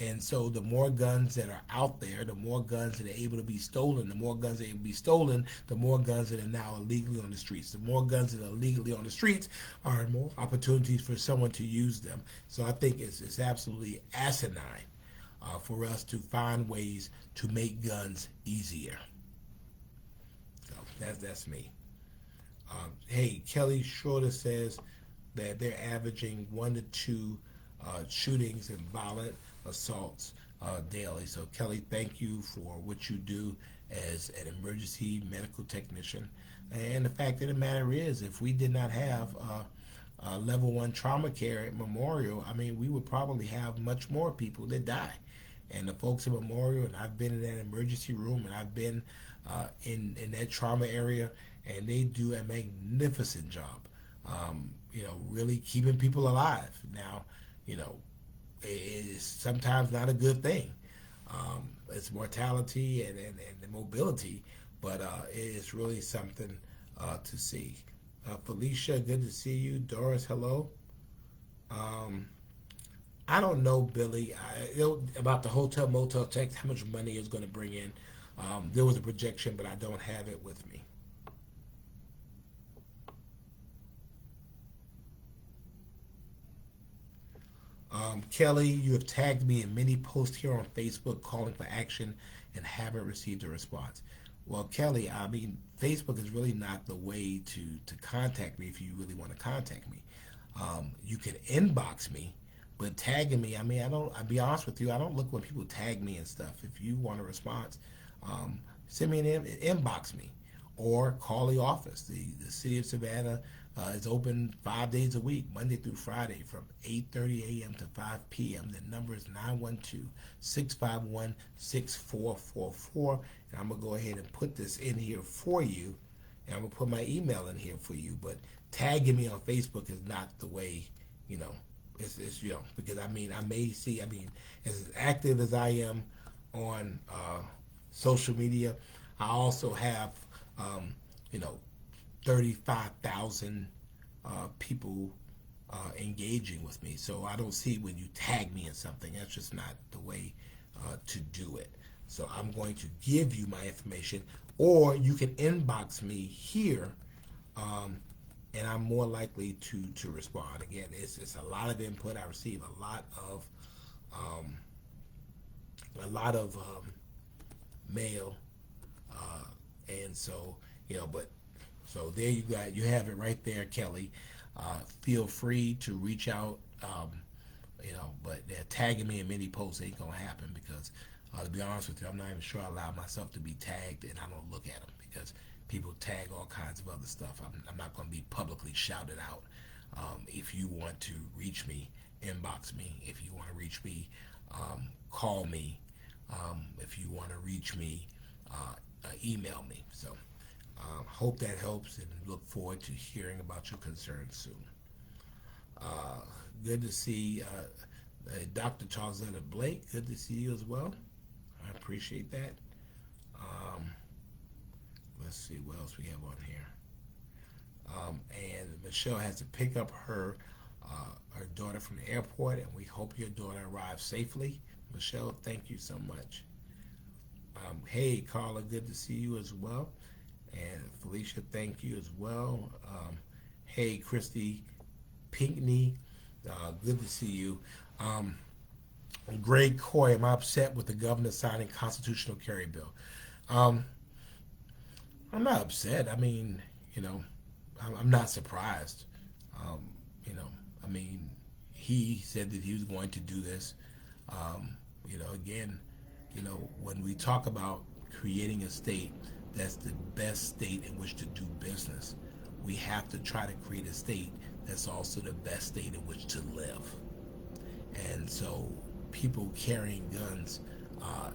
And so the more guns that are out there, the more guns that are able to be stolen, the more guns that are able to be stolen, the more guns that are now illegally on the streets. The more guns that are illegally on the streets are more opportunities for someone to use them. So I think it's absolutely asinine for us to find ways to make guns easier. So that's me. Hey, Kelly Schroeder says that they're averaging 1 to 2 shootings and violent assaults daily. So Kelly, thank you for what you do as an emergency medical technician. And the fact of the matter is, if we did not have level 1 trauma care at Memorial, I mean, we would probably have much more people that die. And the folks at Memorial, and I've been in that emergency room, and I've been in that trauma area, and they do a magnificent job. Really keeping people alive. Now, it is sometimes not a good thing. It's mortality and the mobility, but it is really something to see. Felicia, good to see you. Doris, hello. I don't know, Billy, about the hotel motel tax, how much money it's going to bring in. There was a projection, but I don't have it with me. Kelly, you have tagged me in many posts here on Facebook calling for action and haven't received a response. Well, Kelly, I mean, Facebook is really not the way to contact me if you really want to contact me. You can inbox me, but tagging me, I mean, I'll be honest with you, I don't look when people tag me and stuff. If you want a response, send me inbox me or call the office. The city of Savannah is open 5 days a week, Monday through Friday, from 8:30 a.m. to 5 p.m. The number is 912-651-6444. And I'm going to go ahead and put this in here for you. And I'm going to put my email in here for you. But tagging me on Facebook is not the way, it's because I may see, as active as I am on social media, I also have, 35,000 people engaging with me. So I don't see when you tag me in something. That's just not the way to do it. So I'm going to give you my information, or you can inbox me here, and I'm more likely to respond. Again, it's a lot of input. I receive a lot of mail, and so so there you have it right there, Kelly. Feel free to reach out, but they're tagging me in many posts ain't gonna happen because, to be honest with you, I'm not even sure I allow myself to be tagged, and I don't look at them because people tag all kinds of other stuff. I'm not going to be publicly shouted out. If you want to reach me, inbox me. If you want to reach me, call me. If you want to reach me, email me. So hope that helps, and look forward to hearing about your concerns soon. Good to see Dr. Charlesetta Blake. Good to see you as well. I appreciate that. Let's see what else we have on here. And Michelle has to pick up her daughter from the airport, and we hope your daughter arrives safely. Michelle, thank you so much. Hey, Carla, good to see you as well. And Felicia, thank you as well. Hey, Christy Pinkney, good to see you. Greg Coy, am I upset with the governor signing constitutional carry bill? I'm not upset. I'm not surprised. He said that he was going to do this. When we talk about creating a state that's the best state in which to do business, we have to try to create a state that's also the best state in which to live. And so people carrying guns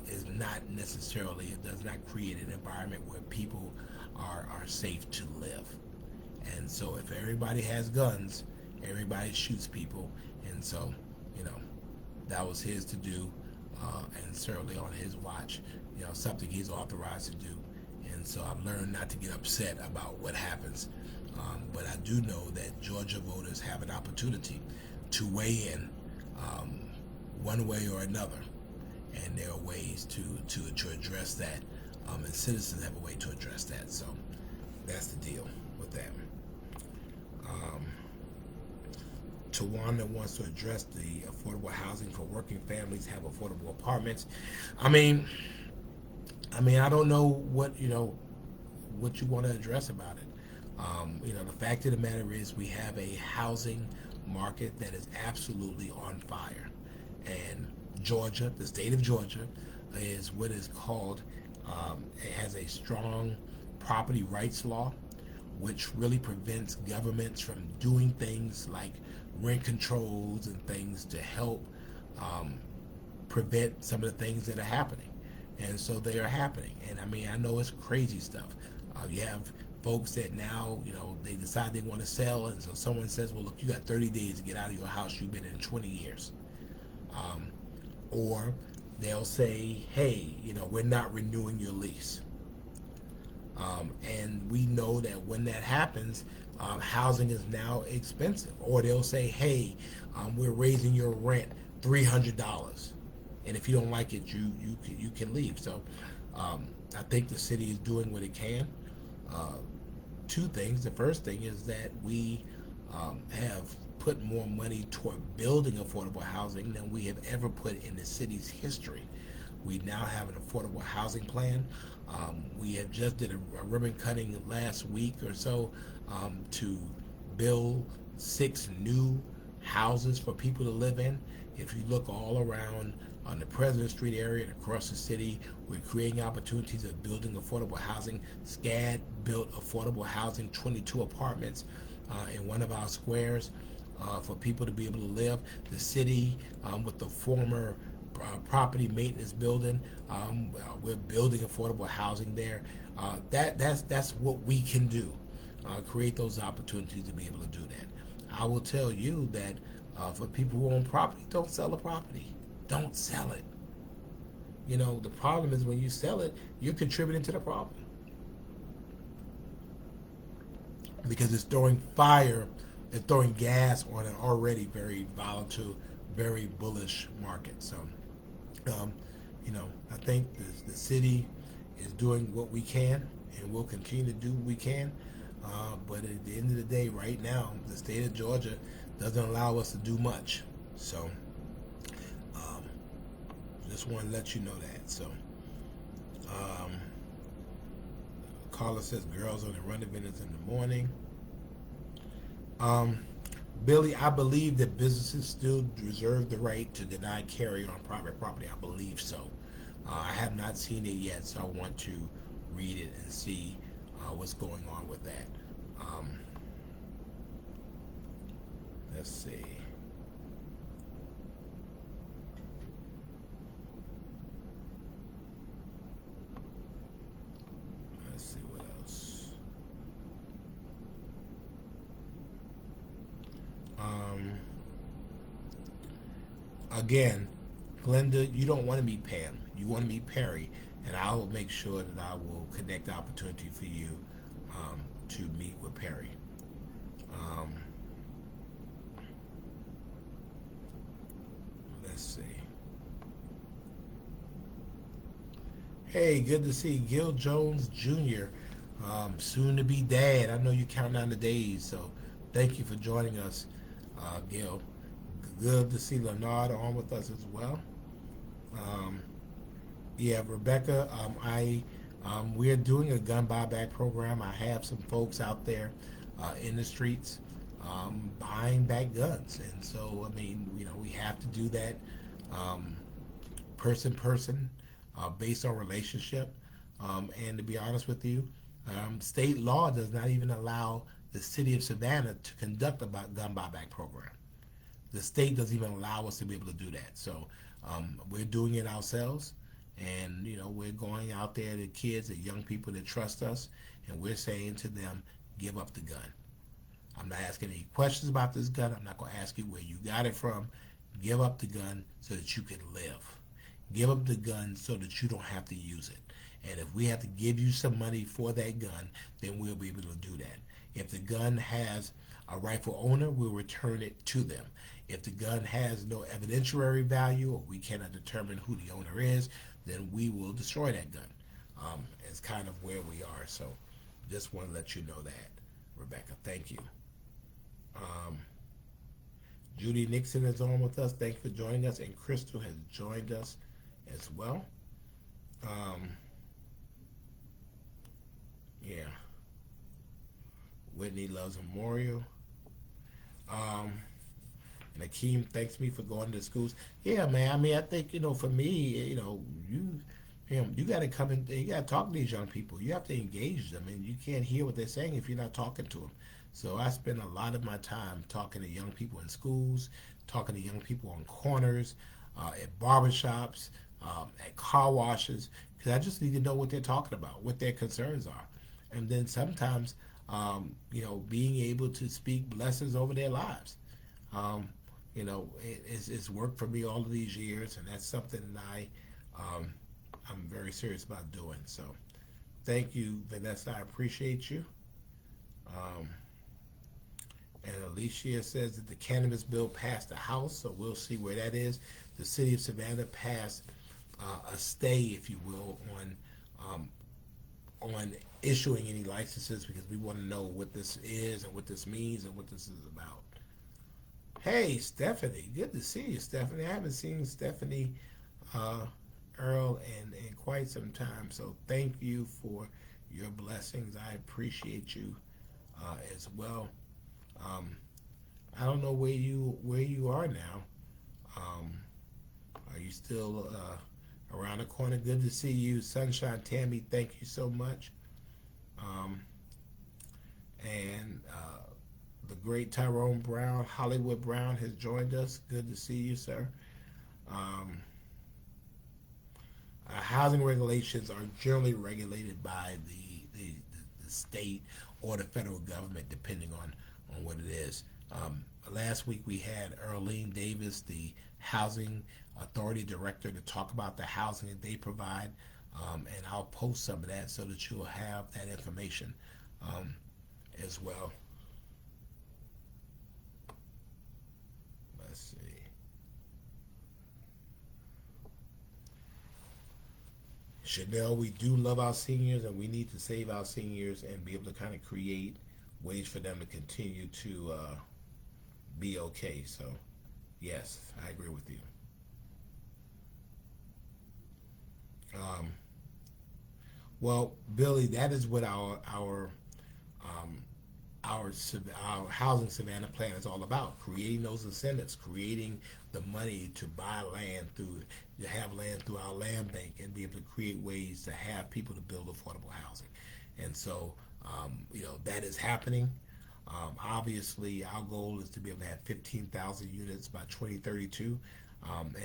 is not necessarily, it does not create an environment where people are safe to live. And so if everybody has guns, everybody shoots people. And so, that was his to do, and certainly on his watch, something he's authorized to do. And so I've learned not to get upset about what happens. But I do know that Georgia voters have an opportunity to weigh in one way or another. and there are ways to address that, and citizens have a way to address that. So that's the deal with that. Um, Tawana wants to address the affordable housing for working families have affordable apartments. I mean, I don't know what you want to address about it. The fact of the matter is we have a housing market that is absolutely on fire, and Georgia, the state of Georgia, is what is called. It has a strong property rights law, which really prevents governments from doing things like rent controls and things to help um, prevent some of the things that are happening. And so they are happening. And I know it's crazy stuff. You have folks that now, they decide they want to sell, and so someone says, well, look, you got 30 days to get out of your house you've been in 20 years. Um, or they'll say, hey, we're not renewing your lease. And we know that when that happens, housing is now expensive. Or they'll say, hey, we're raising your rent $300, and if you don't like it, you can leave. So I think the city is doing what it can. Uh, Two things. The first thing is that we have put more money toward building affordable housing than we have ever put in the city's history. We now have an affordable housing plan. We have just did a ribbon cutting last week or so to build 6 new houses for people to live in. If you look all around on the President Street area and across the city, we're creating opportunities of building affordable housing. SCAD built affordable housing, 22 apartments in one of our squares for people to be able to live. The city, with the former property maintenance building, we're building affordable housing there. That's what we can do. Create those opportunities to be able to do that. I will tell you that for people who own property, don't sell the property. Don't sell it. The problem is when you sell it, you're contributing to the problem because it's throwing fire, it's throwing gas on an already very volatile, very bullish market. So, I think the city is doing what we can, and we'll continue to do what we can. But at the end of the day, right now, the state of Georgia doesn't allow us to do much. So, just want to let you know that. So, Carla says girls only run events in the morning. Billy, I believe that businesses still reserve the right to deny carry on private property. I believe so. I have not seen it yet, so I want to read it and see what's going on with that. Let's see. Let's see what else. Again, Glenda, you don't want to meet Pam. You want to meet Perry, and I will make sure that I will connect the opportunity for you to meet with Perry. Um, let's see. Hey, good to see Gil Jones Jr., soon to be dad. I know you're counting down the days, so thank you for joining us, Gil. Good to see Leonard on with us as well. Um, yeah, Rebecca, we're doing a gun buyback program. I have some folks out there in the streets buying back guns, and so we have to do that um, person based on relationship. And to be honest with you, state law does not even allow the city of Savannah to conduct a gun buyback program. The state doesn't even allow us to be able to do that. So we're doing it ourselves, and we're going out there to kids and young people that trust us, and we're saying to them, give up the gun. I'm not asking any questions about this gun. I'm not going to ask you where you got it from. Give up the gun so that you can live. Give up the gun so that you don't have to use it. And if we have to give you some money for that gun, then we'll be able to do that. If the gun has a rightful owner, we'll return it to them. If the gun has no evidentiary value or we cannot determine who the owner is, then we will destroy that gun. It's kind of where we are. So just want to let you know that, Rebecca. Thank you. Um, Judy Nixon is on with us. Thank you for joining us. And Crystal has joined us as well. Um, yeah. Whitney loves Memorial. Um, and Akeem thanks me for going to the schools. Yeah, man. I mean, I think, for me, you got to come in, you got to talk to these young people. You have to engage them, and you can't hear what they're saying if you're not talking to them. So I spend a lot of my time talking to young people in schools, talking to young people on corners, at barbershops, at car washes, because I just need to know what they're talking about, what their concerns are. And then sometimes, being able to speak blessings over their lives. Um, it's worked for me all of these years, and that's something that um, I'm very serious about doing. So thank you, Vanessa. I appreciate you. Um, and Alicia says that the cannabis bill passed the House, so we'll see where that is. The city of Savannah passed a stay, if you will, um, on issuing any licenses because we want to know what this is and what this means and what this is about. Hey, Stephanie. Good to see you, Stephanie. I haven't seen Stephanie uh, Earl in quite some time. So thank you for your blessings. I appreciate you as well. Um, I don't know where you are now. Um, are you still around the corner? Good to see you, Sunshine Tammy. Thank you so much. Um, and the great Tyrone Brown, Hollywood Brown, has joined us. Good to see you, sir. Um, housing regulations are generally regulated by the state or the federal government, depending on what it is. Last week we had Earlene Davis, the Housing Authority Director, to talk about the housing that they provide. And I'll post some of that so that you'll have that information um, as well. Let's see. Chanel, we do love our seniors and we need to save our seniors and be able to kind of create ways for them to continue to be okay. So, yes, I agree with you. Um, well, Billy, that is what um, our housing Savannah plan is all about: creating those incentives, creating the money to buy land through, to have land through our land bank, and be able to create ways to have people to build affordable housing. And so, that is happening. Obviously, our goal is to be able to have 15,000 units by 2032.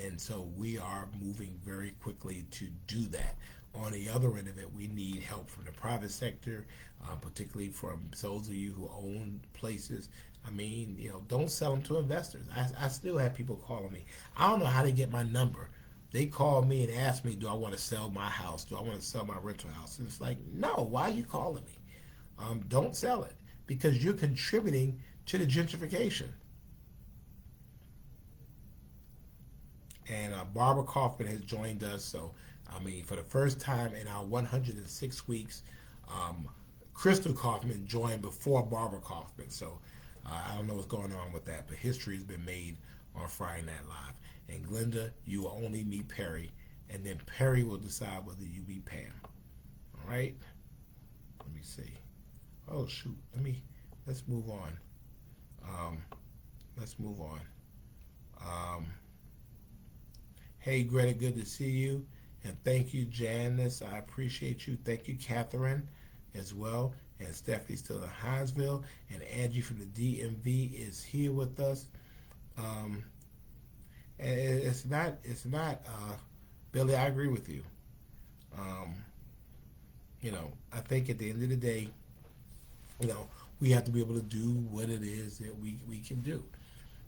And so we are moving very quickly to do that. On the other end of it, we need help from the private sector, particularly from those of you who own places. I mean, don't sell them to investors. I still have people calling me. I don't know how they get my number. They call me and ask me, do I want to sell my house? Do I want to sell my rental house? And it's like, no, why are you calling me? Don't sell it because you're contributing to the gentrification. And Barbara Kaufman has joined us. So, I mean, for the first time in our 106 weeks, um, Crystal Kaufman joined before Barbara Kaufman. So, I don't know what's going on with that, but history has been made on Friday Night Live. And Glenda, you will only meet Perry, and then Perry will decide whether you meet Pam. All right? Let me see. Oh shoot. Let's move on. Um, let's move on. Um, hey Greta, good to see you. And thank you, Janice. I appreciate you. Thank you, Catherine, as well. And Stephanie's still in Hinesville. And Angie from the DMV is here with us. And it's not, Billy, I agree with you. Um, I think at the end of the day, we have to be able to do what it is that we can do.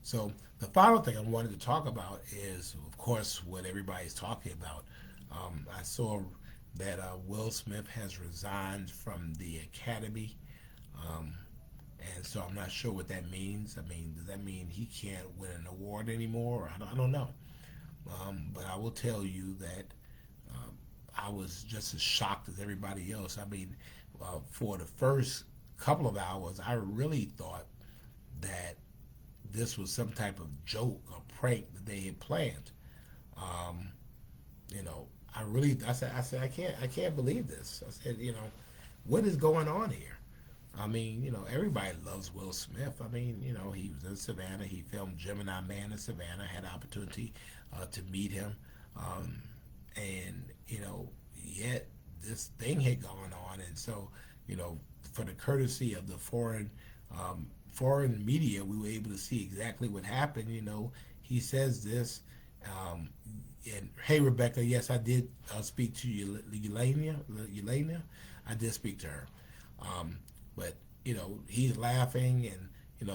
So the final thing I wanted to talk about is, of course, what everybody's talking about. I saw that Will Smith has resigned from the Academy, um, And so I'm not sure what that means. I mean, does that mean he can't win an award anymore? I don't know. But I will tell you that I was just as shocked as everybody else. I mean, for the first couple of hours, I really thought that this was some type of joke or prank that they had planned. Um, you know, I said, I can't believe this. I said, what is going on here? I mean, everybody loves Will Smith. I mean, he was in Savannah. He filmed Gemini Man in Savannah. Had the opportunity to meet him, um, and yet this thing had gone on, and so for the courtesy of the foreign media, we were able to see exactly what happened. He says this. Um, and hey, Rebecca, yes, I did speak to Eulania. Eulania, I did speak to her. Um, but he's laughing, and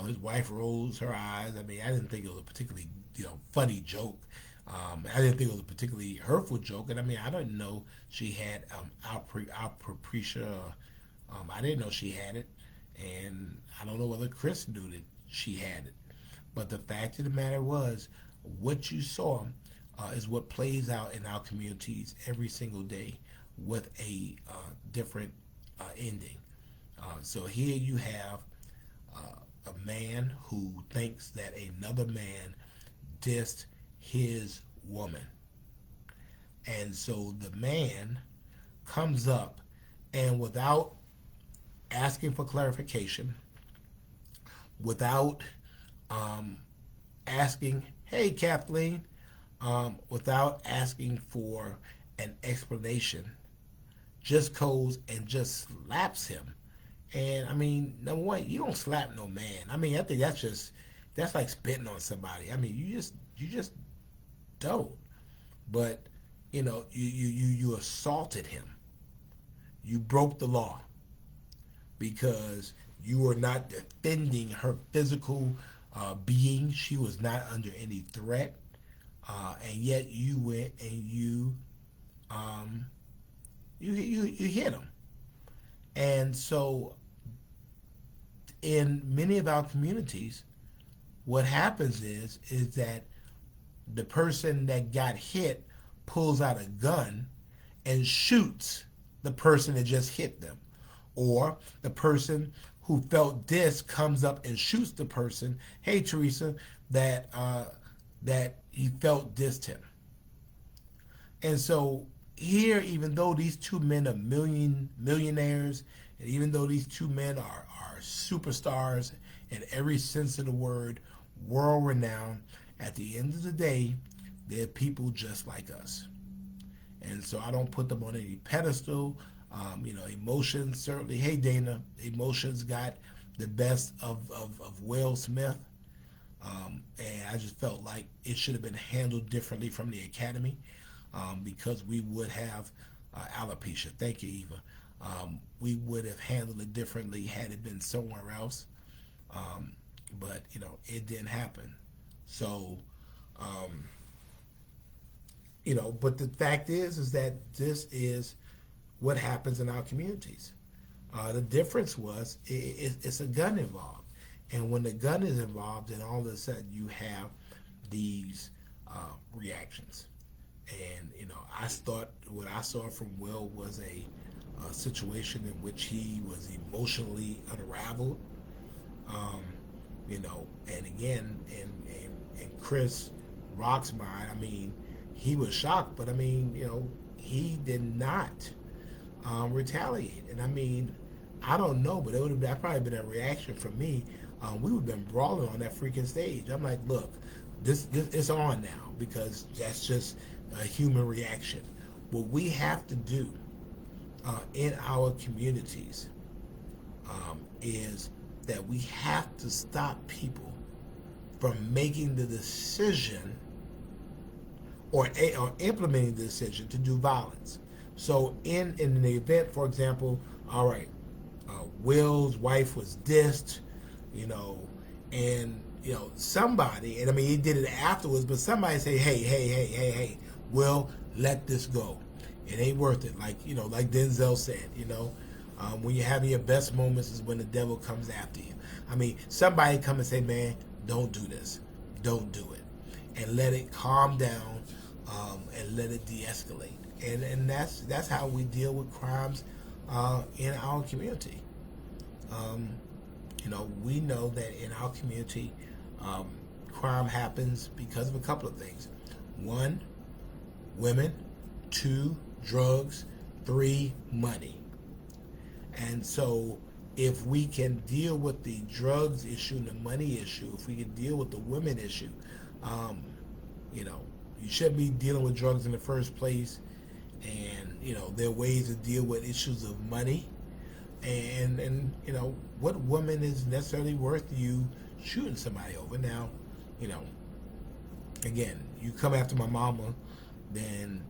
his wife rolls her eyes. I mean, I didn't think it was a particularly funny joke. I didn't think it was a particularly hurtful joke, and I mean, I didn't know she had alopecia. I didn't know she had it, and I don't know whether Chris knew that she had it. But the fact of the matter was, what you saw is what plays out in our communities every single day with a different ending. So here you have a man who thinks that another man dissed his woman. And so the man comes up and without asking for clarification, without asking, hey, Kathleen, without asking for an explanation, just goes and just slaps him. And I mean, number one, you don't slap no man. I mean, I think that's like spitting on somebody. I mean, you just don't. But you assaulted him. You broke the law because you were not defending her physical being. She was not under any threat, and yet you went and you hit him. And so, in many of our communities, what happens is that the person that got hit pulls out a gun and shoots the person that just hit them, or the person who felt this comes up and shoots the person. Hey, Teresa, that he felt dissed him. And so here, even though these two men are millionaires, and even though these two men are superstars in every sense of the word, world renowned, at the end of the day, they're people just like us. And so I don't put them on any pedestal. Emotions certainly. Hey, Dana, emotions got the best of Will Smith. And I just felt like it should have been handled differently from the Academy, because we would have alopecia. Thank you, Eva. We would have handled it differently had it been somewhere else. But it didn't happen. So, but the fact is that this is what happens in our communities. The difference was it's a gun involved. And when the gun is involved, then all of a sudden you have these reactions. And, I thought what I saw from Will was a situation in which he was emotionally unraveled. And again, in Chris Rock's mind, I mean, he was shocked, but I mean, he did not retaliate. And I mean, I don't know, but it would have that probably been a reaction from me. We would have been brawling on that freaking stage. I'm like, look, this is on now, because that's just a human reaction. What we have to do in our communities is that we have to stop people from making the decision or implementing the decision to do violence. So in the event, for example, all right, Will's wife was dissed, and somebody, and I mean he did it afterwards, but somebody say, hey, Will, let this go. It ain't worth it. Like like Denzel said, When you're having your best moments is when the devil comes after you. I mean, somebody come and say, man, don't do this. Don't do it. And let it calm down, and let it de-escalate. And that's how we deal with crimes in our community. Um, we know that in our community, um, crime happens because of a couple of things. One, women. Two, drugs. Three, money. And so if we can deal with the drugs issue and the money issue, if we can deal with the women issue, um, you know, you shouldn't be dealing with drugs in the first place. And, there are ways to deal with issues of money. And what woman is necessarily worth you shooting somebody over? Now, you know, again, you come after my mama, then,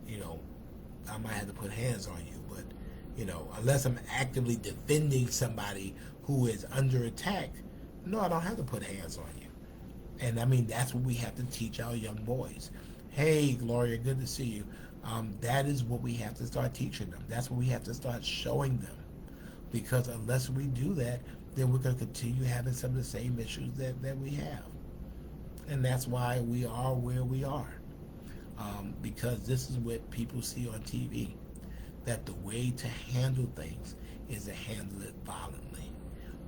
I might have to put hands on you. But, unless I'm actively defending somebody who is under attack, no, I don't have to put hands on you. And I mean, that's what we have to teach our young boys. Hey, Gloria, good to see you. That is what we have to start teaching them. That's what we have to start showing them. Because unless we do that, then we're going to continue having some of the same issues that we have. And that's why we are where we are. Because this is what people see on TV. That the way to handle things is to handle it violently.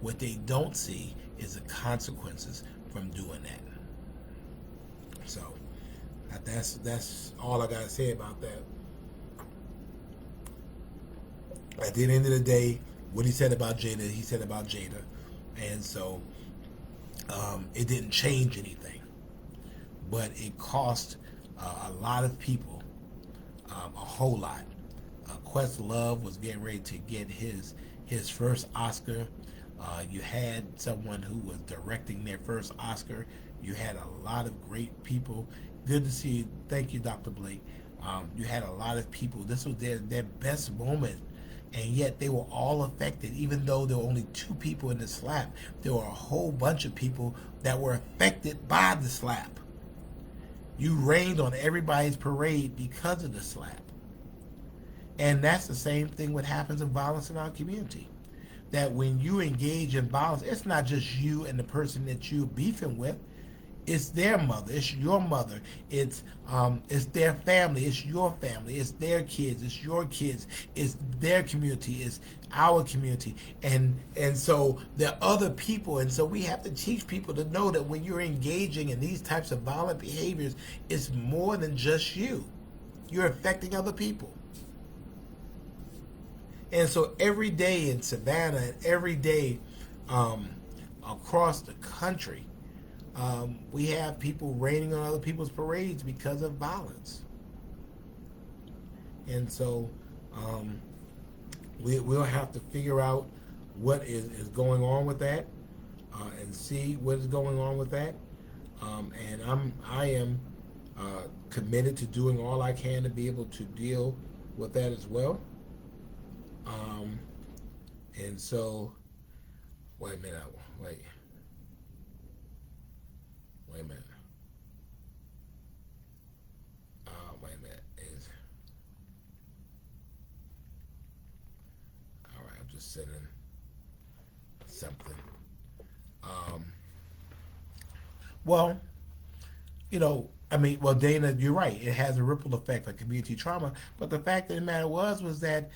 What they don't see is the consequences from doing that. So that's all I got to say about that. At the end of the day, what he said about Jada, he said about Jada. And so it didn't change anything. But it cost a lot of people a whole lot. Questlove was getting ready to get his first Oscar. You had someone who was directing their first Oscar. You had a lot of great people. Good to see you. Thank you, Dr. Blake. You had a lot of people. This was their best moment. And yet they were all affected. Even though there were only 2 people in the slap, there were a whole bunch of people that were affected by the slap. You rained on everybody's parade because of the slap. And that's the same thing what happens in violence in our community. That when you engage in violence, it's not just you and the person that you're beefing with. It's their mother. It's your mother. It's their family. It's your family. It's their kids. It's your kids. It's their community. It's our community. And so there are other people. And so we have to teach people to know that when you're engaging in these types of violent behaviors, it's more than just you. You're affecting other people. And so every day in Savannah and every day across the country, we have people raining on other people's parades because of violence. And so we'll have to figure out what is going on with that and see what is going on with that. And I am committed to doing all I can to be able to deal with that as well. And so, wait a minute, wait a minute. Wait a minute. All right, I'm just sending something. Well, Dana, you're right. It has a ripple effect like community trauma. But the fact of the matter was that,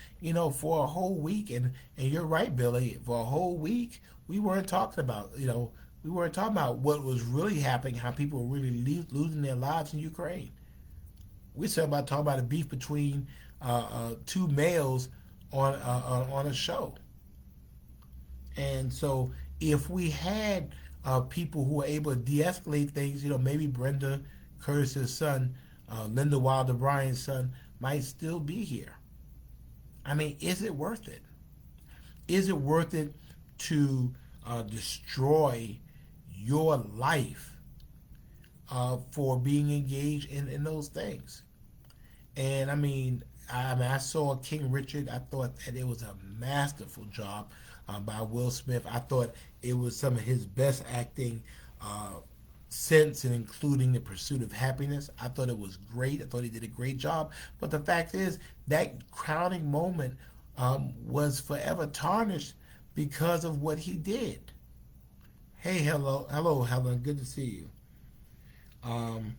for a whole week, and you're right, Billy, for a whole week, we weren't talking about, what was really happening, how people were really losing their lives in Ukraine. We talking about a beef between 2 males on a show. And so if we had people who were able to de-escalate things, maybe Brenda Curtis's son, Linda Wilder Bryan's son, might still be here. I mean, is it worth it? Is it worth it to destroy your life for being engaged in those things? And I saw King Richard. I thought that it was a masterful job by Will Smith. I thought it was some of his best acting since and including The Pursuit of Happiness. I thought it was great. I thought he did a great job. But the fact is, that crowning moment was forever tarnished because of what he did. Hey, hello, Helen. Good to see you. Um,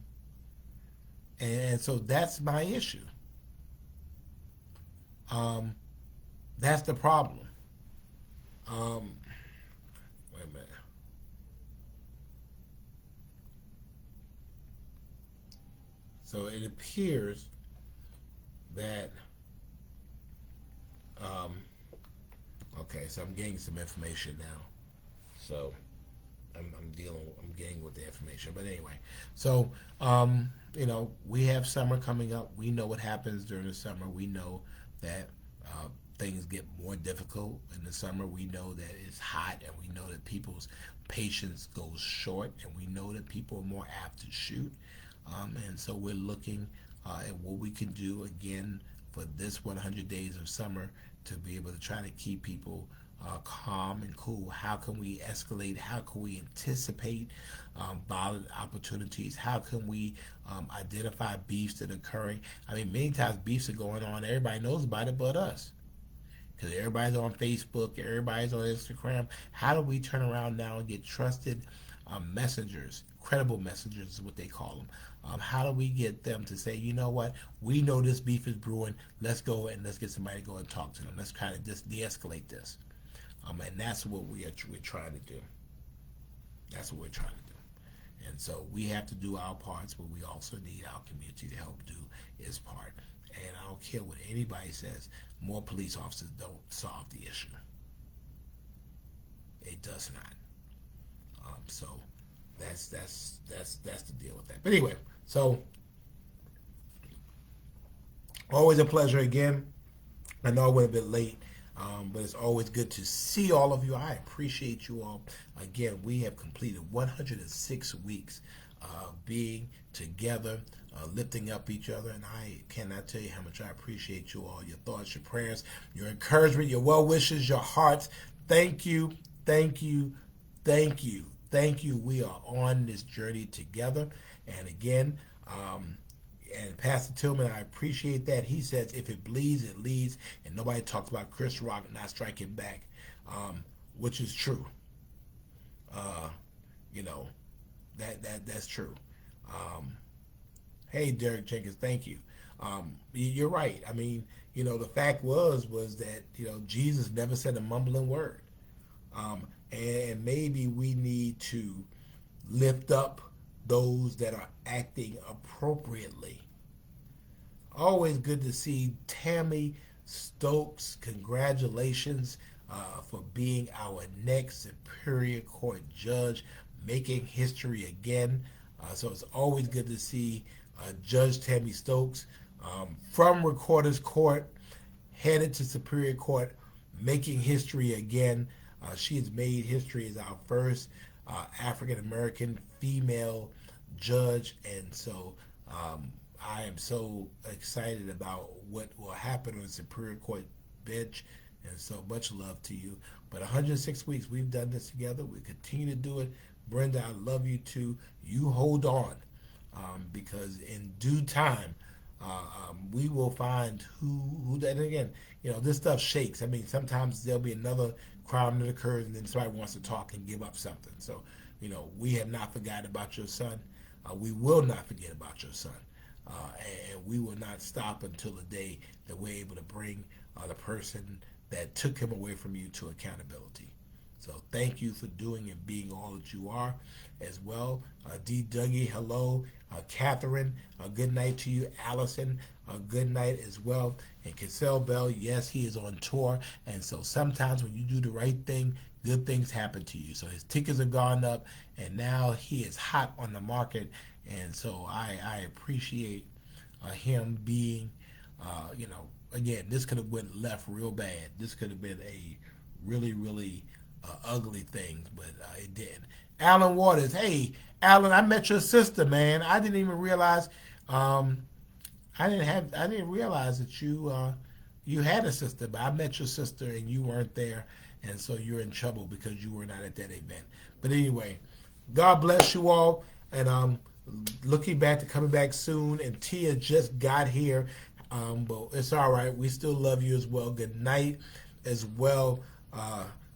and so that's my issue. Um, that's the problem. Um, wait a minute. So it appears that um, okay. So I'm getting some information now. So I'm getting with the information. But anyway, so we have summer coming up. We know what happens during the summer. We know that things get more difficult in the summer. We know that it's hot, and we know that people's patience goes short, and we know that people are more apt to shoot. And so we're looking at what we can do again for this 100 days of summer to be able to try to keep people calm and cool. How can we escalate? How can we anticipate violent opportunities? How can we identify beefs that are occurring? I mean, many times beefs are going on. Everybody knows about it but us. Because everybody's on Facebook, everybody's on Instagram. How do we turn around now and get trusted messengers, credible messengers is what they call them? How do we get them to say, you know what, we know this beef is brewing. Let's go and let's get somebody to go and talk to them. Let's try to just de-escalate this. And that's what we're trying to do. That's what we're trying to do. And so we have to do our parts, but we also need our community to help do its part. And I don't care what anybody says, more police officers don't solve the issue. It does not. So that's the deal with that. But anyway, so always a pleasure again. I know I went a bit late, but it's always good to see all of you. I appreciate you all. Again, we have completed 106 weeks being together, lifting up each other, and I cannot tell you how much I appreciate you all, your thoughts, your prayers, your encouragement, your well wishes, your hearts. Thank you, thank you, thank you, thank you. We are on this journey together, and again, and Pastor Tillman, I appreciate that. He says, if it bleeds, it leads. And nobody talks about Chris Rock not striking back, which is true. Uh, you know, that's true. Um, hey, Derek Jenkins, thank you. You're right. I mean, the fact was that, Jesus never said a mumbling word. And maybe we need to lift up those that are acting appropriately. Always good to see Tammy Stokes. Congratulations for being our next Superior Court judge, making history again. So it's always good to see Judge Tammy Stokes from Recorder's Court headed to Superior Court, making history again. She has made history as our first African American female judge, and so I am so excited about what will happen on the Superior Court bench, and so much love to you. But 106 weeks, we've done this together. We continue to do it. Brenda, I love you too. You hold on, because in due time, we will find who. And again, this stuff shakes. I mean, sometimes there'll be another crime that occurs, and then somebody wants to talk and give up something. So, we have not forgotten about your son. We will not forget about your son. And we will not stop until the day that we're able to bring the person that took him away from you to accountability. So thank you for doing and being all that you are as well. D. Dougie, hello. Catherine, good night to you. Allison, good night as well. And Cassell Bell, yes, he is on tour. And so sometimes when you do the right thing, good things happen to you. So his tickets have gone up, and now he is hot on the market. And so I appreciate him being, again, this could have went left real bad. This could have been a really, really ugly thing, but it didn't. Alan Waters, hey, Alan, I met your sister, man. I didn't even realize, I didn't realize that you had a sister, but I met your sister and you weren't there, and so you're in trouble because you were not at that event. But anyway, God bless you all, and looking back to coming back soon. And Tia just got here. But it's all right. We still love you as well. Good night as well.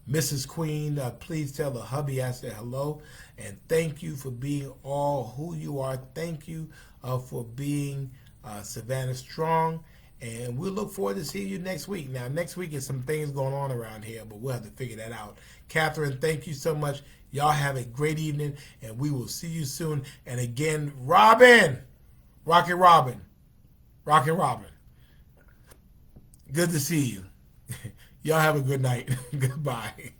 Mrs. Queen, please tell the hubby I said hello. And thank you for being all who you are. Thank you for being Savannah Strong. And we'll look forward to seeing you next week. Now, next week is some things going on around here, but we'll have to figure that out. Catherine, thank you so much. Y'all have a great evening, and we will see you soon. And again, Robin, Rocket Robin, Rocket Robin, good to see you. Y'all have a good night. Goodbye.